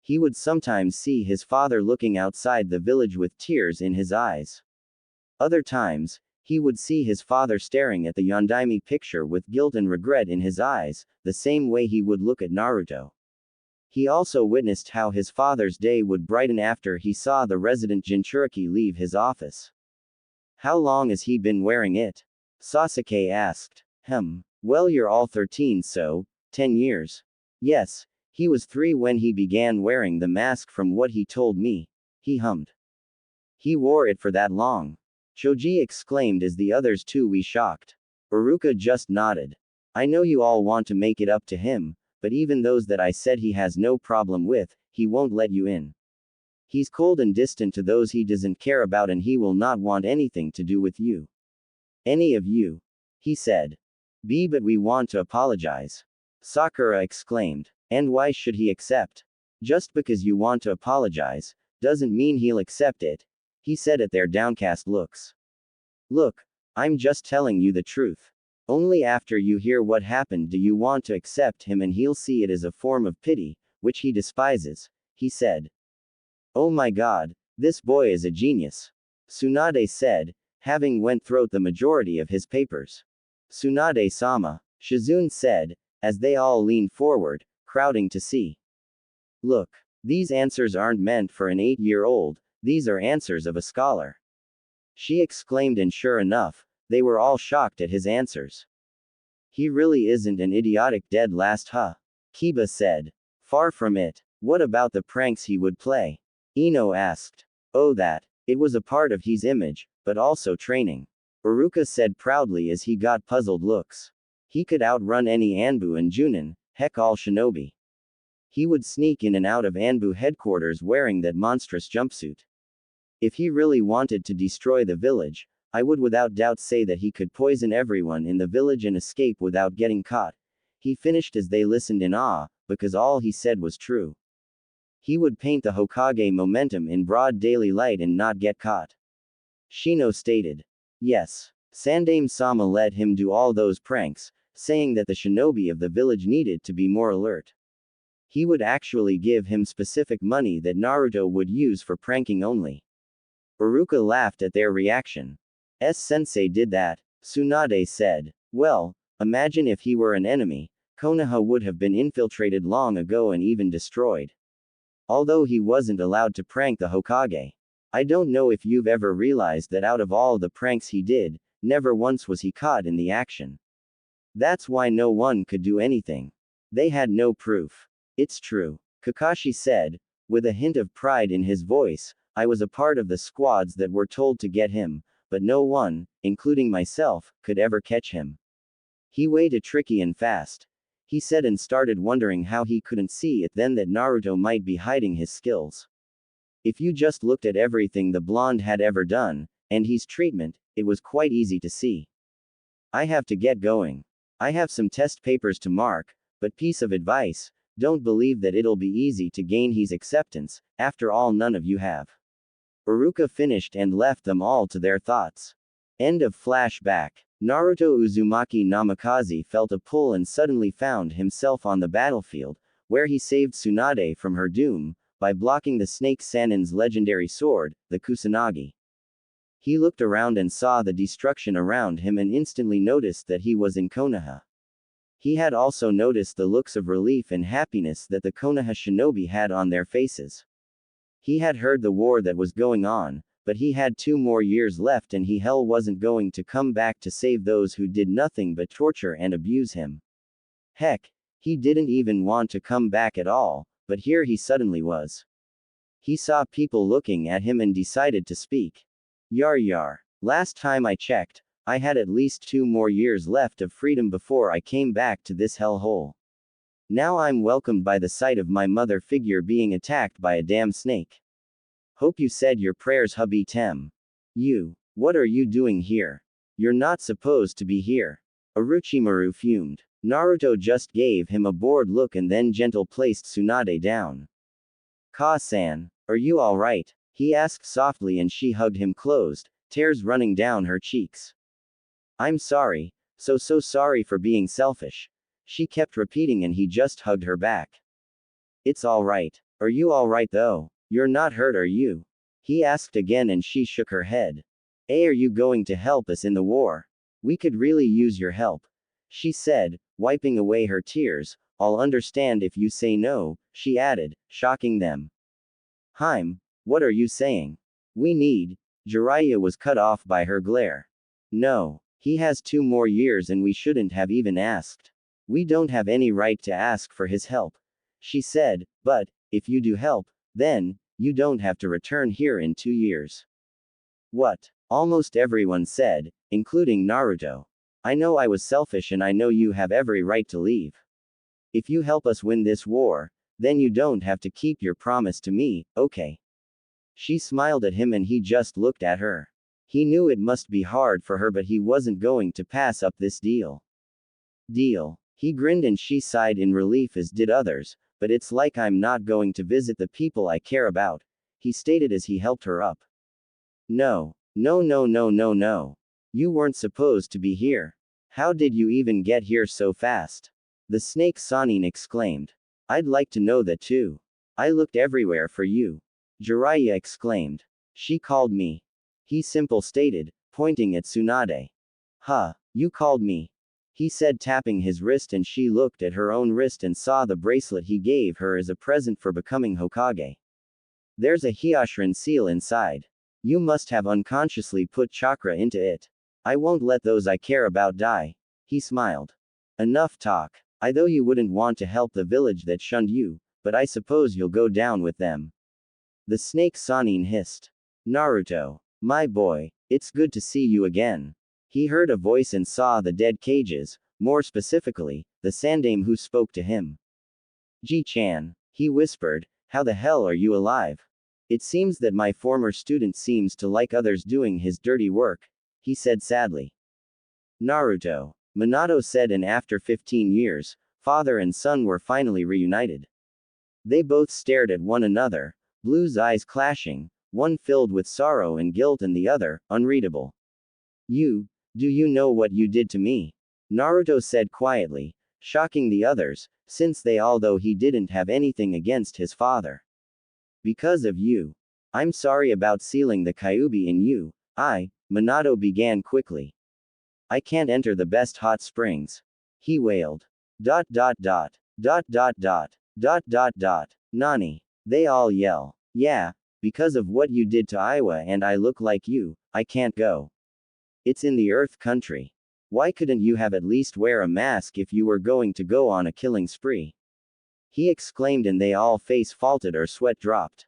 He would sometimes see his father looking outside the village with tears in his eyes. Other times, he would see his father staring at the Yondaime picture with guilt and regret in his eyes, the same way he would look at Naruto. He also witnessed how his father's day would brighten after he saw the resident Jinchuriki leave his office. How long has he been wearing it? Sasuke asked. Well, you're all 13, so 10 years. Yes, he was 3 when he began wearing the mask, from what he told me, he hummed. He wore it for that long? Choji exclaimed as the others too were shocked. Iruka just nodded. I know you all want to make it up to him, but even those that I said he has no problem with, he won't let you in. He's cold and distant to those he doesn't care about, and he will not want anything to do with you. Any of you. He said. But we want to apologize. Sakura exclaimed. And why should he accept? Just because you want to apologize, doesn't mean he'll accept it, he said at their downcast looks. Look, I'm just telling you the truth. Only after you hear what happened do you want to accept him, and he'll see it as a form of pity, which he despises, he said. Oh my god, this boy is a genius. Tsunade said, having went through the majority of his papers. Tsunade-sama, Shizune said, as they all leaned forward, crowding to see. Look, these answers aren't meant for an 8-year-old, these are answers of a scholar. She exclaimed, and sure enough, they were all shocked at his answers. He really isn't an idiotic dead last, huh? Kiba said. Far from it. What about the pranks he would play? Ino asked. Oh, that. It was a part of his image, but also training. Iruka said proudly as he got puzzled looks. He could outrun any Anbu and Junin, heck all shinobi. He would sneak in and out of Anbu headquarters wearing that monstrous jumpsuit. If he really wanted to destroy the village, I would without doubt say that he could poison everyone in the village and escape without getting caught. He finished as they listened in awe, because all he said was true. He would paint the Hokage momentum in broad daily light and not get caught. Shino stated. Yes. Sandaime-sama let him do all those pranks, saying that the shinobi of the village needed to be more alert. He would actually give him specific money that Naruto would use for pranking only. Iruka laughed at their reaction. Sensei did that, Tsunade said. Well, imagine if he were an enemy, Konoha would have been infiltrated long ago and even destroyed. although he wasn't allowed to prank the Hokage. I don't know if you've ever realized that out of all the pranks he did, never once was he caught in the action. That's why no one could do anything. They had no proof. It's true, Kakashi said, with a hint of pride in his voice. I was a part of the squads that were told to get him, but no one, including myself, could ever catch him. He waited tricky and fast, he said, and started wondering how he couldn't see it then that Naruto might be hiding his skills. If you just looked at everything the blonde had ever done, and his treatment, it was quite easy to see. I have to get going. I have some test papers to mark, but piece of advice, don't believe that it'll be easy to gain his acceptance, after all none of you have. Iruka finished and left them all to their thoughts. End of flashback. Naruto Uzumaki Namikaze felt a pull and suddenly found himself on the battlefield, where he saved Tsunade from her doom, by blocking the Snake Sanin's legendary sword, the Kusanagi. He looked around and saw the destruction around him and instantly noticed that he was in Konoha. He had also noticed the looks of relief and happiness that the Konoha shinobi had on their faces. He had heard the war that was going on, but he had 2 more years left and hell wasn't going to come back to save those who did nothing but torture and abuse him. Heck, he didn't even want to come back at all, but here he suddenly was. He saw people looking at him and decided to speak. Yar. Last time I checked, I had at least 2 more years left of freedom before I came back to this hellhole. Now I'm welcomed by the sight of my mother figure being attacked by a damn snake. Hope you said your prayers, hubby Tem. You, what are you doing here? You're not supposed to be here. Orochimaru fumed. Naruto just gave him a bored look and then gentle placed Tsunade down. Ka-san, are you alright? He asked softly and she hugged him closed, tears running down her cheeks. I'm sorry, so sorry for being selfish. She kept repeating and he just hugged her back. It's alright. Are you alright though? You're not hurt, are you? He asked again and she shook her head. Are you going to help us in the war? We could really use your help, she said, wiping away her tears. I'll understand if you say no, she added, shocking them. What are you saying? We need. Jiraiya was cut off by her glare. No, he has 2 more years and we shouldn't have even asked. We don't have any right to ask for his help, she said, but, if you do help, then, you don't have to return here in 2 years. What? Almost everyone said, including Naruto. I know I was selfish and I know you have every right to leave. If you help us win this war, then you don't have to keep your promise to me, okay? She smiled at him and he just looked at her. He knew it must be hard for her but he wasn't going to pass up this deal. Deal. He grinned and she sighed in relief as did others, but it's like I'm not going to visit the people I care about, he stated as he helped her up. No. You weren't supposed to be here. How did you even get here so fast? The Snake Sanin exclaimed. I'd like to know that too. I looked everywhere for you. Jiraiya exclaimed. She called me. He simple stated, pointing at Tsunade. Huh, you called me? He said, tapping his wrist, and she looked at her own wrist and saw the bracelet he gave her as a present for becoming Hokage. There's a Hyoshirin seal inside. You must have unconsciously put chakra into it. I won't let those I care about die. He smiled. Enough talk. I know you wouldn't want to help the village that shunned you, but I suppose you'll go down with them. The Snake Sanin hissed. Naruto. My boy, it's good to see you again. He heard a voice and saw the dead cages, more specifically, the Sandaime who spoke to him. Ji-chan, he whispered, how the hell are you alive? It seems that my former student seems to like others doing his dirty work, he said sadly. Naruto. Minato said, and after 15 years, father and son were finally reunited. They both stared at one another, Blue's eyes clashing, one filled with sorrow and guilt and the other, unreadable. Do you know what you did to me? Naruto said quietly, shocking the others, since they although he didn't have anything against his father. Because of you. I'm sorry about sealing the Kyuubi in you, Minato began quickly. I can't enter the best hot springs. He wailed. Nani? They all yell. Yeah, because of what you did to Iowa and I look like you, I can't go. It's in the Earth country. Why couldn't you have at least wear a mask if you were going to go on a killing spree? He exclaimed and they all face faulted or sweat dropped.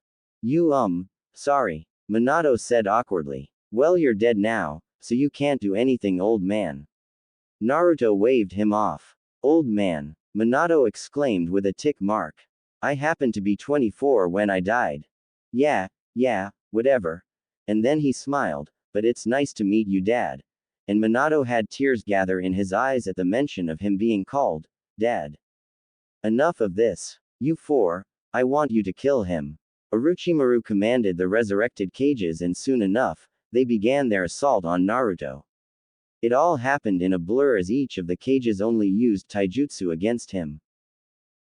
Sorry. Minato said awkwardly. Well, you're dead now, so you can't do anything, old man. Naruto waved him off. Old man, Minato exclaimed with a tick mark. I happened to be 24 when I died. Yeah, whatever. And then he smiled, but it's nice to meet you, Dad. And Minato had tears gather in his eyes at the mention of him being called Dad. Enough of this. You four, I want you to kill him. Orochimaru commanded the resurrected cages and soon enough, they began their assault on Naruto. It all happened in a blur as each of the cages only used taijutsu against him.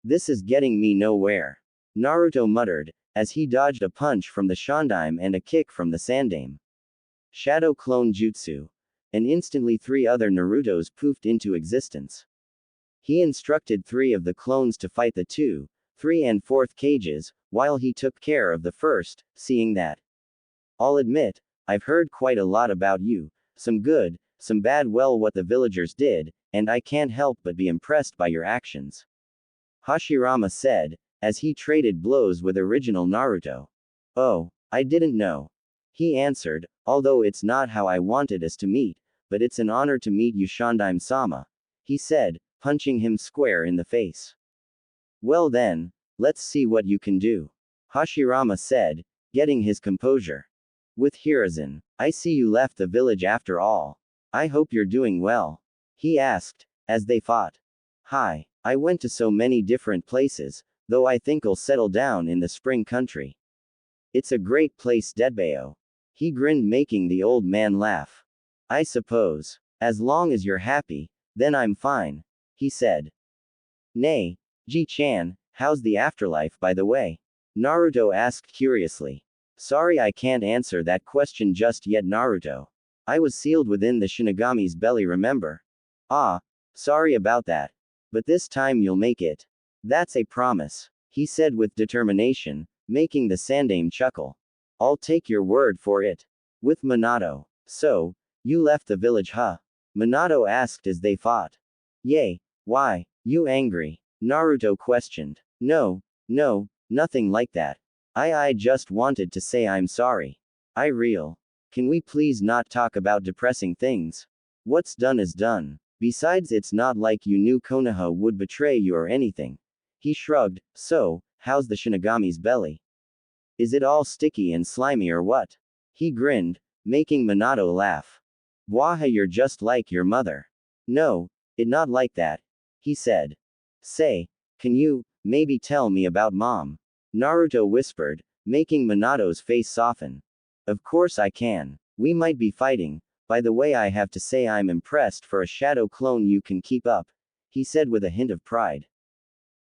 This is getting me nowhere. Naruto muttered, as he dodged a punch from the Shandime and a kick from the Sandame. Shadow Clone Jutsu. And instantly 3 other Narutos poofed into existence. He instructed 3 of the clones to fight the 2, 3 and 4th cages, while he took care of the first, seeing that. I'll admit, I've heard quite a lot about you, some good, some bad, well, what the villagers did, and I can't help but be impressed by your actions. Hashirama said, as he traded blows with original Naruto. Oh, I didn't know. He answered, although it's not how I wanted us to meet, but it's an honor to meet you, Shandime-sama. He said, punching him square in the face. Well then, let's see what you can do. Hashirama said, getting his composure. With Hiruzen, I see you left the village after all. I hope you're doing well. He asked, as they fought. Hi, I went to so many different places, though I think I'll settle down in the spring country. It's a great place, Dedbao. He grinned, making the old man laugh. I suppose. As long as you're happy, then I'm fine, he said. Nay, Ji-chan, how's the afterlife, by the way? Naruto asked curiously. Sorry, I can't answer that question just yet, Naruto. I was sealed within the Shinigami's belly, remember? Ah, sorry about that. But this time you'll make it. That's a promise, he said with determination, making the Sandame chuckle. I'll take your word for it. With Minato. So, you left the village, huh? Minato asked as they fought. Yay, why, you angry? Naruto questioned. No, nothing like that. I just wanted to say I'm sorry. Can we please not talk about depressing things? What's done is done. Besides, it's not like you knew Konoha would betray you or anything. He shrugged. So, how's the Shinigami's belly? Is it all sticky and slimy or what? He grinned, making Minato laugh. Waha, you're just like your mother. No, it not like that, he said. Say, can you, maybe tell me about mom? Naruto whispered, making Minato's face soften. Of course I can. We might be fighting. By the way, I have to say I'm impressed for a shadow clone you can keep up, he said with a hint of pride.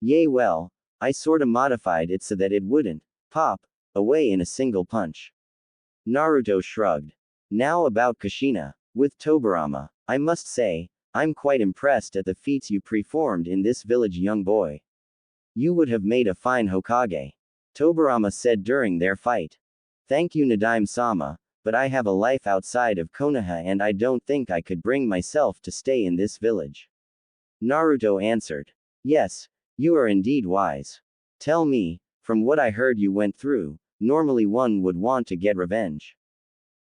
Yay, well, I sorta modified it so that it wouldn't pop away in a single punch. Naruto shrugged. Now about Kushina. With Tobirama, I must say, I'm quite impressed at the feats you performed in this village, young boy. You would have made a fine Hokage. Tobirama said during their fight. Thank you, Nadime-sama, but I have a life outside of Konoha and I don't think I could bring myself to stay in this village. Naruto answered. Yes, you are indeed wise. Tell me, from what I heard you went through, normally one would want to get revenge.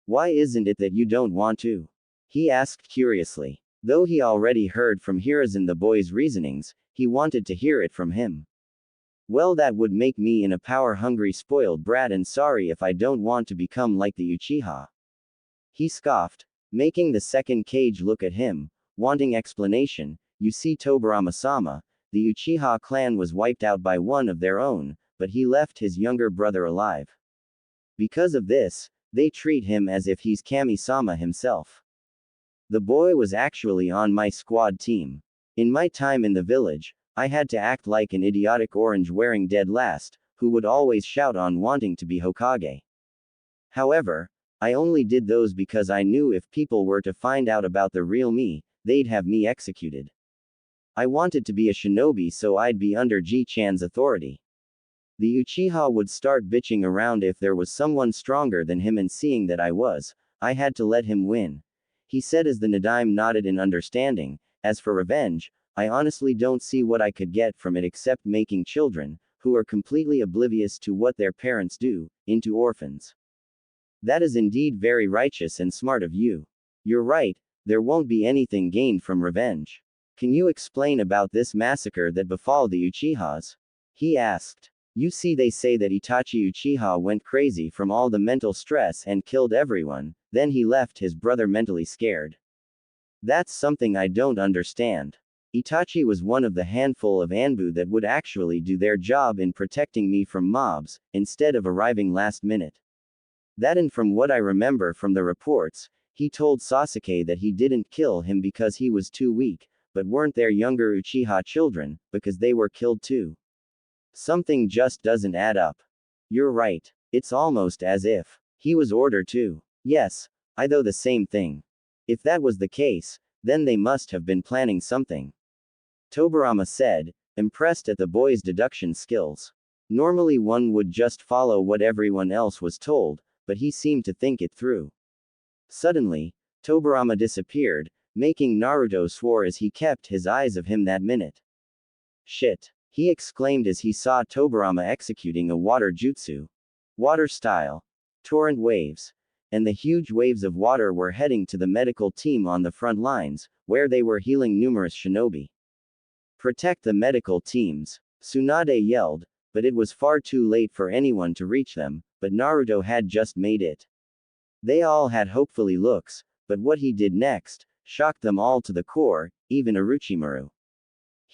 Why isn't it that you don't want to? He asked curiously. Though he already heard from Hiruzen the boy's reasonings, he wanted to hear it from him. Well, that would make me a power-hungry spoiled brat, and sorry if I don't want to become like the Uchiha. He scoffed, making the second cage look at him, wanting explanation. You see, Tobirama-sama, the Uchiha clan was wiped out by one of their own, but he left his younger brother alive. Because of this, they treat him as if he's Kami-sama himself. The boy was actually on my squad team. In my time in the village, I had to act like an idiotic orange-wearing dead last, who would always shout on wanting to be Hokage. However, I only did those because I knew if people were to find out about the real me, they'd have me executed. I wanted to be a shinobi so I'd be under Ji-chan's authority. The Uchiha would start bitching around if there was someone stronger than him, and seeing that I had to let him win. He said as the Nadaime nodded in understanding. As for revenge, I honestly don't see what I could get from it except making children, who are completely oblivious to what their parents do, into orphans. That is indeed very righteous and smart of you. You're right, there won't be anything gained from revenge. Can you explain about this massacre that befall the Uchihas? He asked. You see, they say that Itachi Uchiha went crazy from all the mental stress and killed everyone, then he left his brother mentally scared. That's something I don't understand. Itachi was one of the handful of Anbu that would actually do their job in protecting me from mobs, instead of arriving last minute. That, and from what I remember from the reports, he told Sasuke that he didn't kill him because he was too weak, but weren't there younger Uchiha children, because they were killed too? Something just doesn't add up. You're right. It's almost as if he was ordered to. Yes, I thought the same thing. If that was the case, then they must have been planning something. Tobirama said, impressed at the boy's deduction skills. Normally one would just follow what everyone else was told, but he seemed to think it through. Suddenly, Tobirama disappeared, making Naruto swore as he kept his eyes of him that minute. Shit! He exclaimed as he saw Tobirama executing a water jutsu. Water style. Torrent waves. And the huge waves of water were heading to the medical team on the front lines, where they were healing numerous shinobi. Protect the medical teams, Tsunade yelled, but it was far too late for anyone to reach them, but Naruto had just made it. They all had hopefully looks, but what he did next shocked them all to the core, even Orochimaru.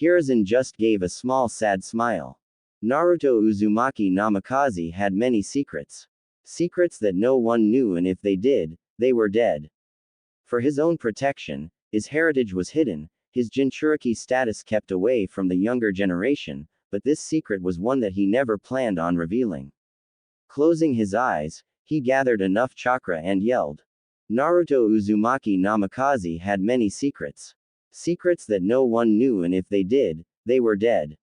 Hiruzen just gave a small sad smile. Naruto Uzumaki Namikaze had many secrets. Secrets that no one knew, and if they did, they were dead. For his own protection, his heritage was hidden, his Jinchuriki status kept away from the younger generation, but this secret was one that he never planned on revealing. Closing his eyes, he gathered enough chakra and yelled. Naruto Uzumaki Namikaze had many secrets. Secrets that no one knew, and if they did, they were dead.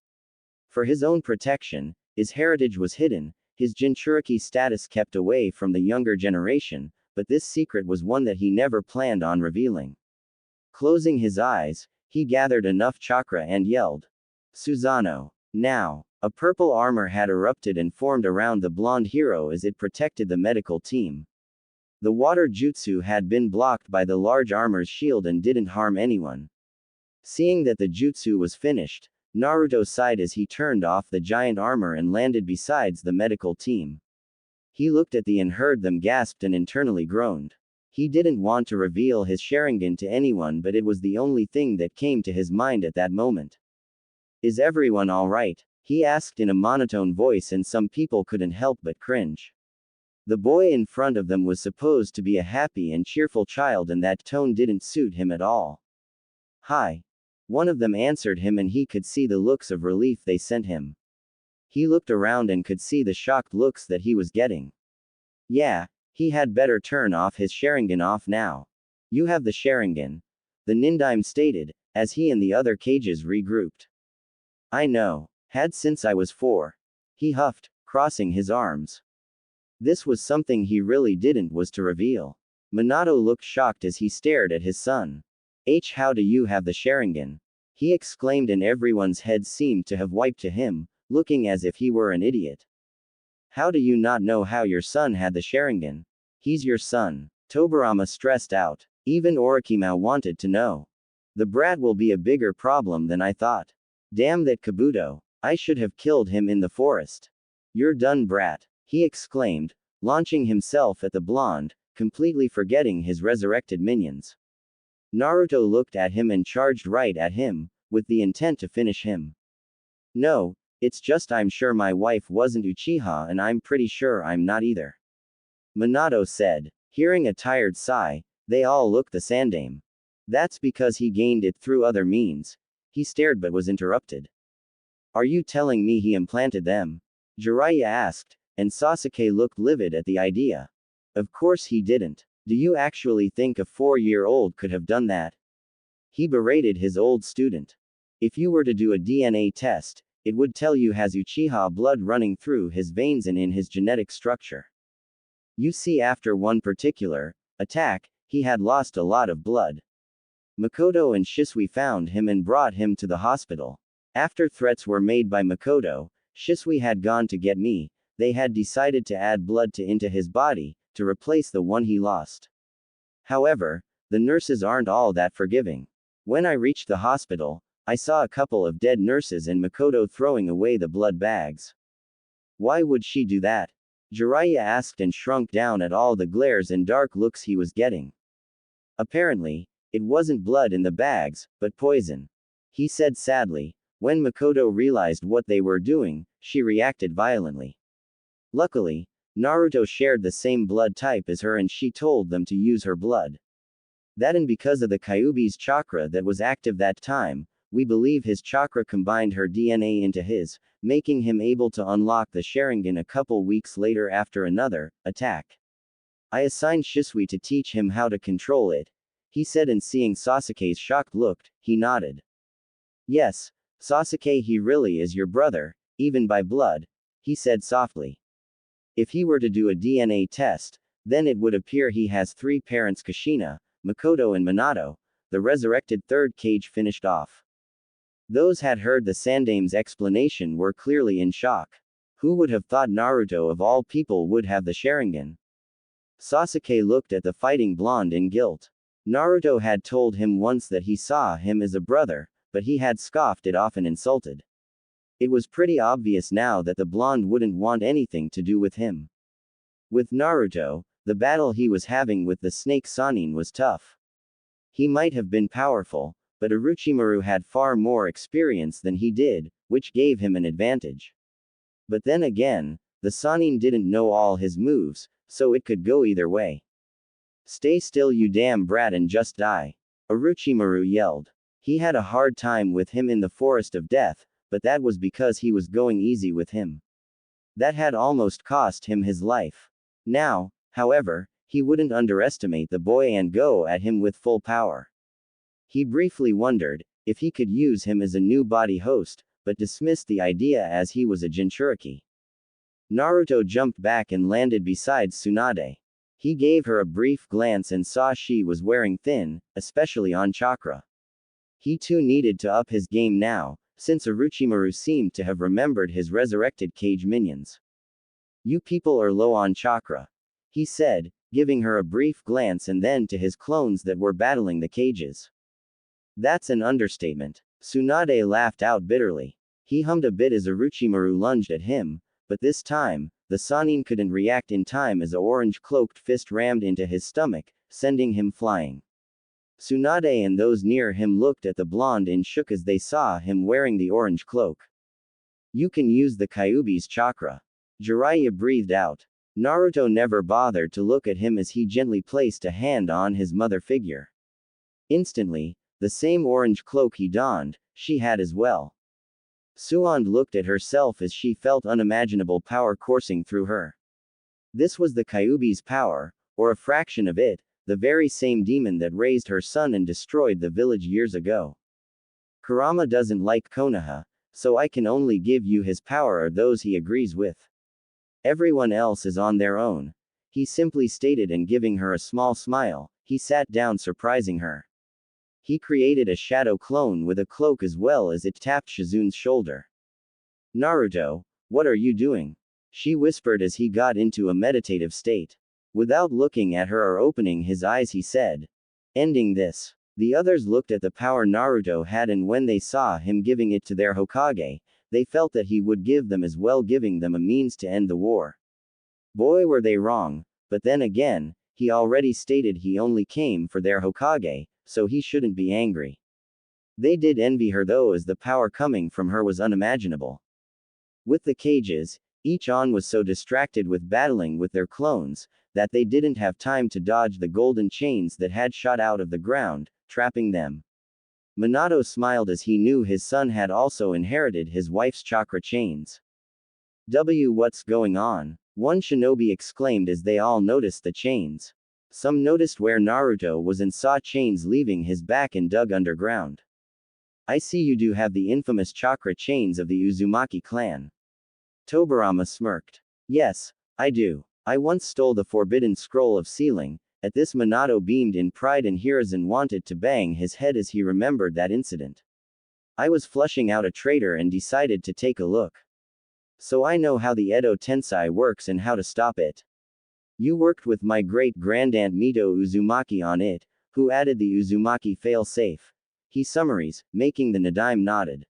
For his own protection, his heritage was hidden, his Jinchuriki status kept away from the younger generation, but this secret was one that he never planned on revealing. Closing his eyes, he gathered enough chakra and yelled. Susanoo. Now, a purple armor had erupted and formed around the blonde hero as it protected the medical team. The water jutsu had been blocked by the large armor's shield and didn't harm anyone. Seeing that the jutsu was finished, Naruto sighed as he turned off the giant armor and landed beside the medical team. He looked at and heard them gasped and internally groaned. He didn't want to reveal his Sharingan to anyone, but it was the only thing that came to his mind at that moment. Is everyone alright? He asked in a monotone voice, and some people couldn't help but cringe. The boy in front of them was supposed to be a happy and cheerful child, and that tone didn't suit him at all. Hi. One of them answered him, and he could see the looks of relief they sent him. He looked around and could see the shocked looks that he was getting. Yeah, he had better turn off his Sharingan off now. You have the Sharingan, the Nindaime stated, as he and the other cages regrouped. I know. Had since I was 4. He huffed, crossing his arms. This was something he really didn't was to reveal. Minato looked shocked as he stared at his son. How do you have the Sharingan? He exclaimed, and everyone's head seemed to have wiped to him, looking as if he were an idiot. How do you not know how your son had the Sharingan? He's your son. Tobirama stressed out. Even Orochimaru wanted to know. The brat will be a bigger problem than I thought. Damn that Kabuto. I should have killed him in the forest. You're done, brat, he exclaimed, launching himself at the blonde, completely forgetting his resurrected minions. Naruto looked at him and charged right at him, with the intent to finish him. No, it's just I'm sure my wife wasn't Uchiha, and I'm pretty sure I'm not either. Minato said. Hearing a tired sigh, they all looked the same. That's because he gained it through other means. He stared but was interrupted. Are you telling me he implanted them? Jiraiya asked, and Sasuke looked livid at the idea. Of course he didn't. Do you actually think a 4-year-old could have done that? He berated his old student. If you were to do a DNA test, it would tell you has Uchiha blood running through his veins and in his genetic structure. You see, after one particular attack, he had lost a lot of blood. Makoto and Shisui found him and brought him to the hospital. After threats were made by Makoto, Shisui had gone to get me, they had decided to add blood into his body, to replace the one he lost. However, the nurses aren't all that forgiving. When I reached the hospital, I saw a couple of dead nurses and Makoto throwing away the blood bags. Why would she do that? Jiraiya asked and shrunk down at all the glares and dark looks he was getting. Apparently, it wasn't blood in the bags, but poison. He said sadly. When Makoto realized what they were doing, she reacted violently. Luckily, Naruto shared the same blood type as her and she told them to use her blood. That, and because of the Kyuubi's chakra that was active that time, we believe his chakra combined her DNA into his, making him able to unlock the Sharingan a couple weeks later after another attack. I assigned Shisui to teach him how to control it, he said, and seeing Sasuke's shocked look, he nodded. Yes, Sasuke, he really is your brother, even by blood, he said softly. If he were to do a DNA test, then it would appear he has three parents: Kushina, Makoto and Minato. The resurrected third Kage finished off. Those had heard the Sandame's explanation were clearly in shock. Who would have thought Naruto of all people would have the Sharingan? Sasuke looked at the fighting blonde in guilt. Naruto had told him once that he saw him as a brother, but he had scoffed it off and insulted. It was pretty obvious now that the blonde wouldn't want anything to do with him. With Naruto, the battle he was having with the snake Sannin was tough. He might have been powerful, but Orochimaru had far more experience than he did, which gave him an advantage. But then again, the Sannin didn't know all his moves, so it could go either way. Stay still, you damn brat, and just die, Orochimaru yelled. He had a hard time with him in the Forest of Death, but that was because he was going easy with him. That had almost cost him his life. Now, however, he wouldn't underestimate the boy and go at him with full power. He briefly wondered if he could use him as a new body host, but dismissed the idea as he was a Jinchuriki. Naruto jumped back and landed beside Tsunade. He gave her a brief glance and saw she was wearing thin, especially on chakra. He too needed to up his game now, since Orochimaru seemed to have remembered his resurrected Kage minions. You people are low on chakra, he said, giving her a brief glance and then to his clones that were battling the cages. That's an understatement. Tsunade laughed out bitterly. He hummed a bit as Orochimaru lunged at him, but this time, the Sannin couldn't react in time as a orange-cloaked fist rammed into his stomach, sending him flying. Tsunade and those near him looked at the blonde in shock as they saw him wearing the orange cloak. You can use the Kyuubi's chakra, Jiraiya breathed out. Naruto never bothered to look at him as he gently placed a hand on his mother figure. Instantly, the same orange cloak he donned, she had as well. Suand looked at herself as she felt unimaginable power coursing through her. This was the Kyuubi's power, or a fraction of it, the very same demon that raised her son and destroyed the village years ago. Kurama doesn't like Konoha, so I can only give you his power or those he agrees with. Everyone else is on their own, he simply stated, and giving her a small smile, he sat down, surprising her. He created a shadow clone with a cloak as well as it tapped Shizun's shoulder. Naruto, what are you doing? She whispered as he got into a meditative state. Without looking at her or opening his eyes, he said, ending this. The others looked at the power Naruto had, and when they saw him giving it to their Hokage, they felt that he would give them as well, giving them a means to end the war. Boy, were they wrong, but then again, he already stated he only came for their Hokage, so he shouldn't be angry. They did envy her though, as the power coming from her was unimaginable. With the cages, each on was so distracted with battling with their clones, that they didn't have time to dodge the golden chains that had shot out of the ground, trapping them. Minato smiled as he knew his son had also inherited his wife's chakra chains. What's going on? One shinobi exclaimed as they all noticed the chains. Some noticed where Naruto was and saw chains leaving his back and dug underground. I see you do have the infamous chakra chains of the Uzumaki clan. Tobirama smirked. Yes, I do. I once stole the forbidden scroll of sealing. At this, Minato beamed in pride and Hiruzen wanted to bang his head as he remembered that incident. I was flushing out a traitor and decided to take a look. So I know how the Edo Tensei works and how to stop it. You worked with my great-grandaunt Mito Uzumaki on it, who added the Uzumaki fail-safe. He summaries, making the Nadaime nodded.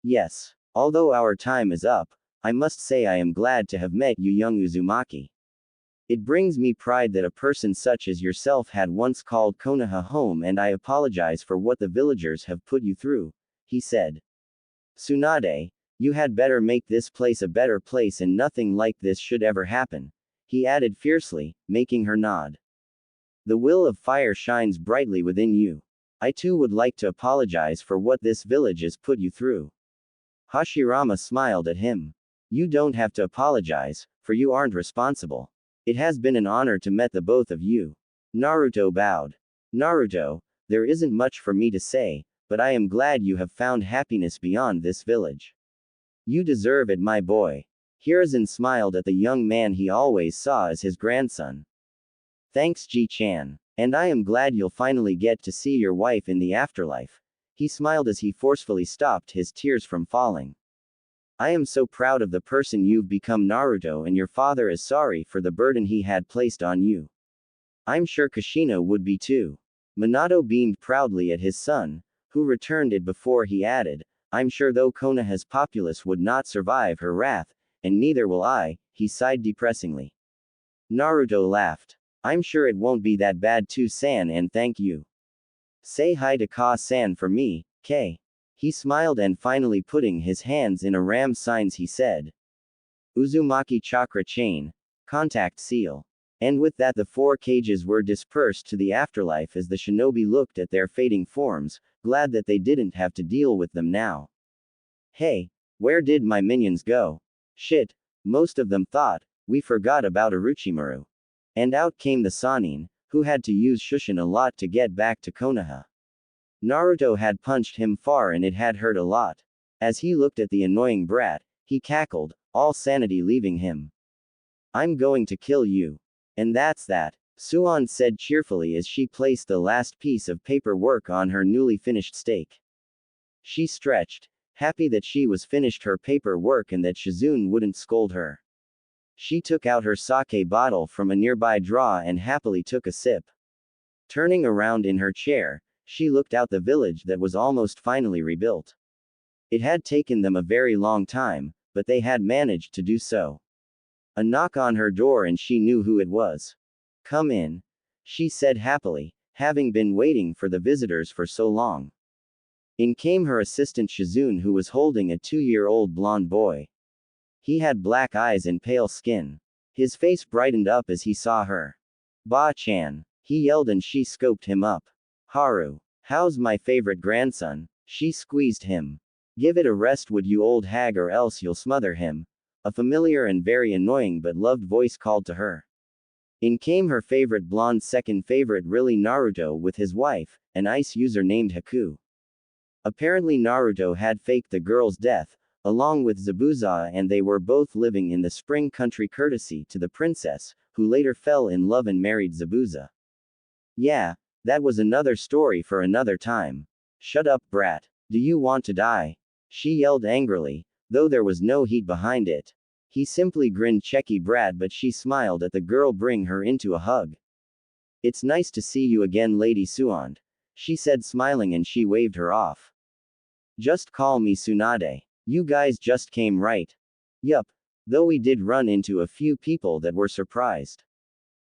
Yes. Although our time is up, I must say I am glad to have met you young Uzumaki. It brings me pride that a person such as yourself had once called Konoha home, and I apologize for what the villagers have put you through, he said. Tsunade, you had better make this place a better place and nothing like this should ever happen, he added fiercely, making her nod. The will of fire shines brightly within you. I too would like to apologize for what this village has put you through. Hashirama smiled at him. You don't have to apologize, for you aren't responsible. It has been an honor to meet the both of you. Naruto bowed. Naruto, there isn't much for me to say, but I am glad you have found happiness beyond this village. You deserve it, my boy. Hiruzen smiled at the young man he always saw as his grandson. Thanks, Ji-chan. And I am glad you'll finally get to see your wife in the afterlife. He smiled as he forcefully stopped his tears from falling. I am so proud of the person you've become, Naruto, and your father is sorry for the burden he had placed on you. I'm sure Kushina would be too. Minato beamed proudly at his son, who returned it before he added, I'm sure though Konoha's populace would not survive her wrath, and neither will I, he sighed depressingly. Naruto laughed. I'm sure it won't be that bad too, San, and thank you. Say hi to Ka-san for me, K. He smiled and finally putting his hands in a ram signs he said. Uzumaki chakra chain. Contact seal. And with that the 4 cages were dispersed to the afterlife as the shinobi looked at their fading forms, glad that they didn't have to deal with them now. Hey, where did my minions go? Shit, most of them thought, we forgot about Orochimaru. And out came the Sannin, who had to use Shushin a lot to get back to Konoha. Naruto had punched him far and it had hurt a lot. As he looked at the annoying brat, he cackled, all sanity leaving him. I'm going to kill you. And that's that, Suan said cheerfully as she placed the last piece of paperwork on her newly finished steak. She stretched, happy that she was finished her paperwork and that Shizune wouldn't scold her. She took out her sake bottle from a nearby drawer and happily took a sip. Turning around in her chair, she looked out the village that was almost finally rebuilt. It had taken them a very long time, but they had managed to do so. A knock on her door and she knew who it was. Come in, she said happily, having been waiting for the visitors for so long. In came her assistant Shizune, who was holding a 2-year-old blonde boy. He had black eyes and pale skin. His face brightened up as he saw her. Ba-chan, he yelled and she scoped him up. Haru, how's my favorite grandson? She squeezed him. Give it a rest, would you, old hag, or else you'll smother him. A familiar and very annoying but loved voice called to her. In came her favorite blonde second favorite, really, Naruto, with his wife, an ice user named Haku. Apparently Naruto had faked the girl's death, along with Zabuza, and they were both living in the spring country courtesy to the princess, who later fell in love and married Zabuza. Yeah, that was another story for another time. Shut up, brat. Do you want to die? She yelled angrily, though there was no heat behind it. He simply grinned, cheeky brat, but she smiled at the girl, bring her into a hug. It's nice to see you again, Lady Suand, she said smiling, and she waved her off. Just call me Tsunade. You guys just came right. Yup. Though we did run into a few people that were surprised.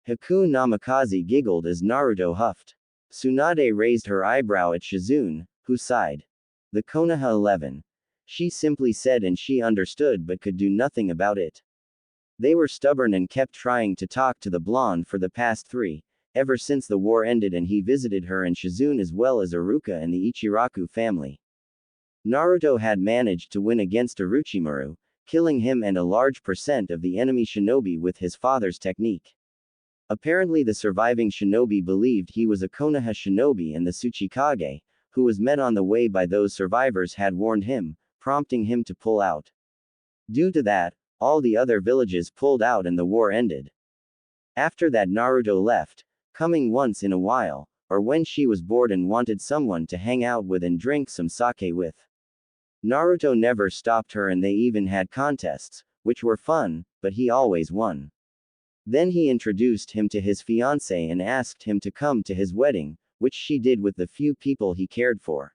Haku Namikaze giggled as Naruto huffed. Tsunade raised her eyebrow at Shizune, who sighed. The Konoha 11. She simply said, and she understood but could do nothing about it. They were stubborn and kept trying to talk to the blonde for the past 3, ever since the war ended and he visited her and Shizune as well as Iruka and the Ichiraku family. Naruto had managed to win against Orochimaru, killing him and a large percent of the enemy shinobi with his father's technique. Apparently the surviving shinobi believed he was a Konoha shinobi and the Tsuchikage, who was met on the way by those survivors, had warned him, prompting him to pull out. Due to that, all the other villages pulled out and the war ended. After that, Naruto left, coming once in a while, or when she was bored and wanted someone to hang out with and drink some sake with. Naruto never stopped her, and they even had contests, which were fun, but he always won. Then he introduced him to his fiancée and asked him to come to his wedding, which she did with the few people he cared for.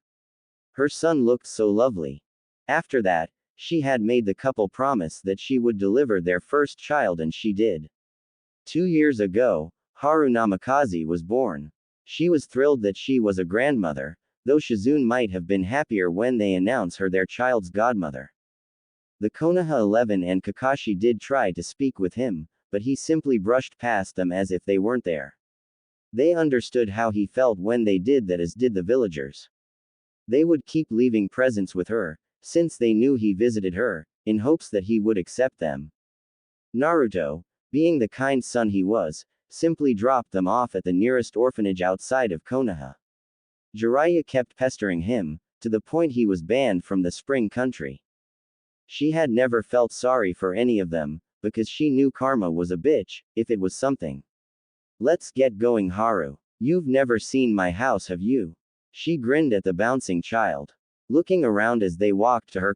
Her son looked so lovely. After that, she had made the couple promise that she would deliver their first child, and she did. 2 years ago, Haru Namikaze was born. She was thrilled that she was a grandmother, though Shizune might have been happier when they announced her their child's godmother. The Konoha 11 and Kakashi did try to speak with him, but he simply brushed past them as if they weren't there. They understood how he felt when they did that, as did the villagers. They would keep leaving presents with her, since they knew he visited her, in hopes that he would accept them. Naruto, being the kind son he was, simply dropped them off at the nearest orphanage outside of Konoha. Jiraiya kept pestering him, to the point he was banned from the Spring Country. She had never felt sorry for any of them, because she knew karma was a bitch, if it was something. Let's get going, Haru. You've never seen my house, have you? She grinned at the bouncing child. Looking around as they walked to her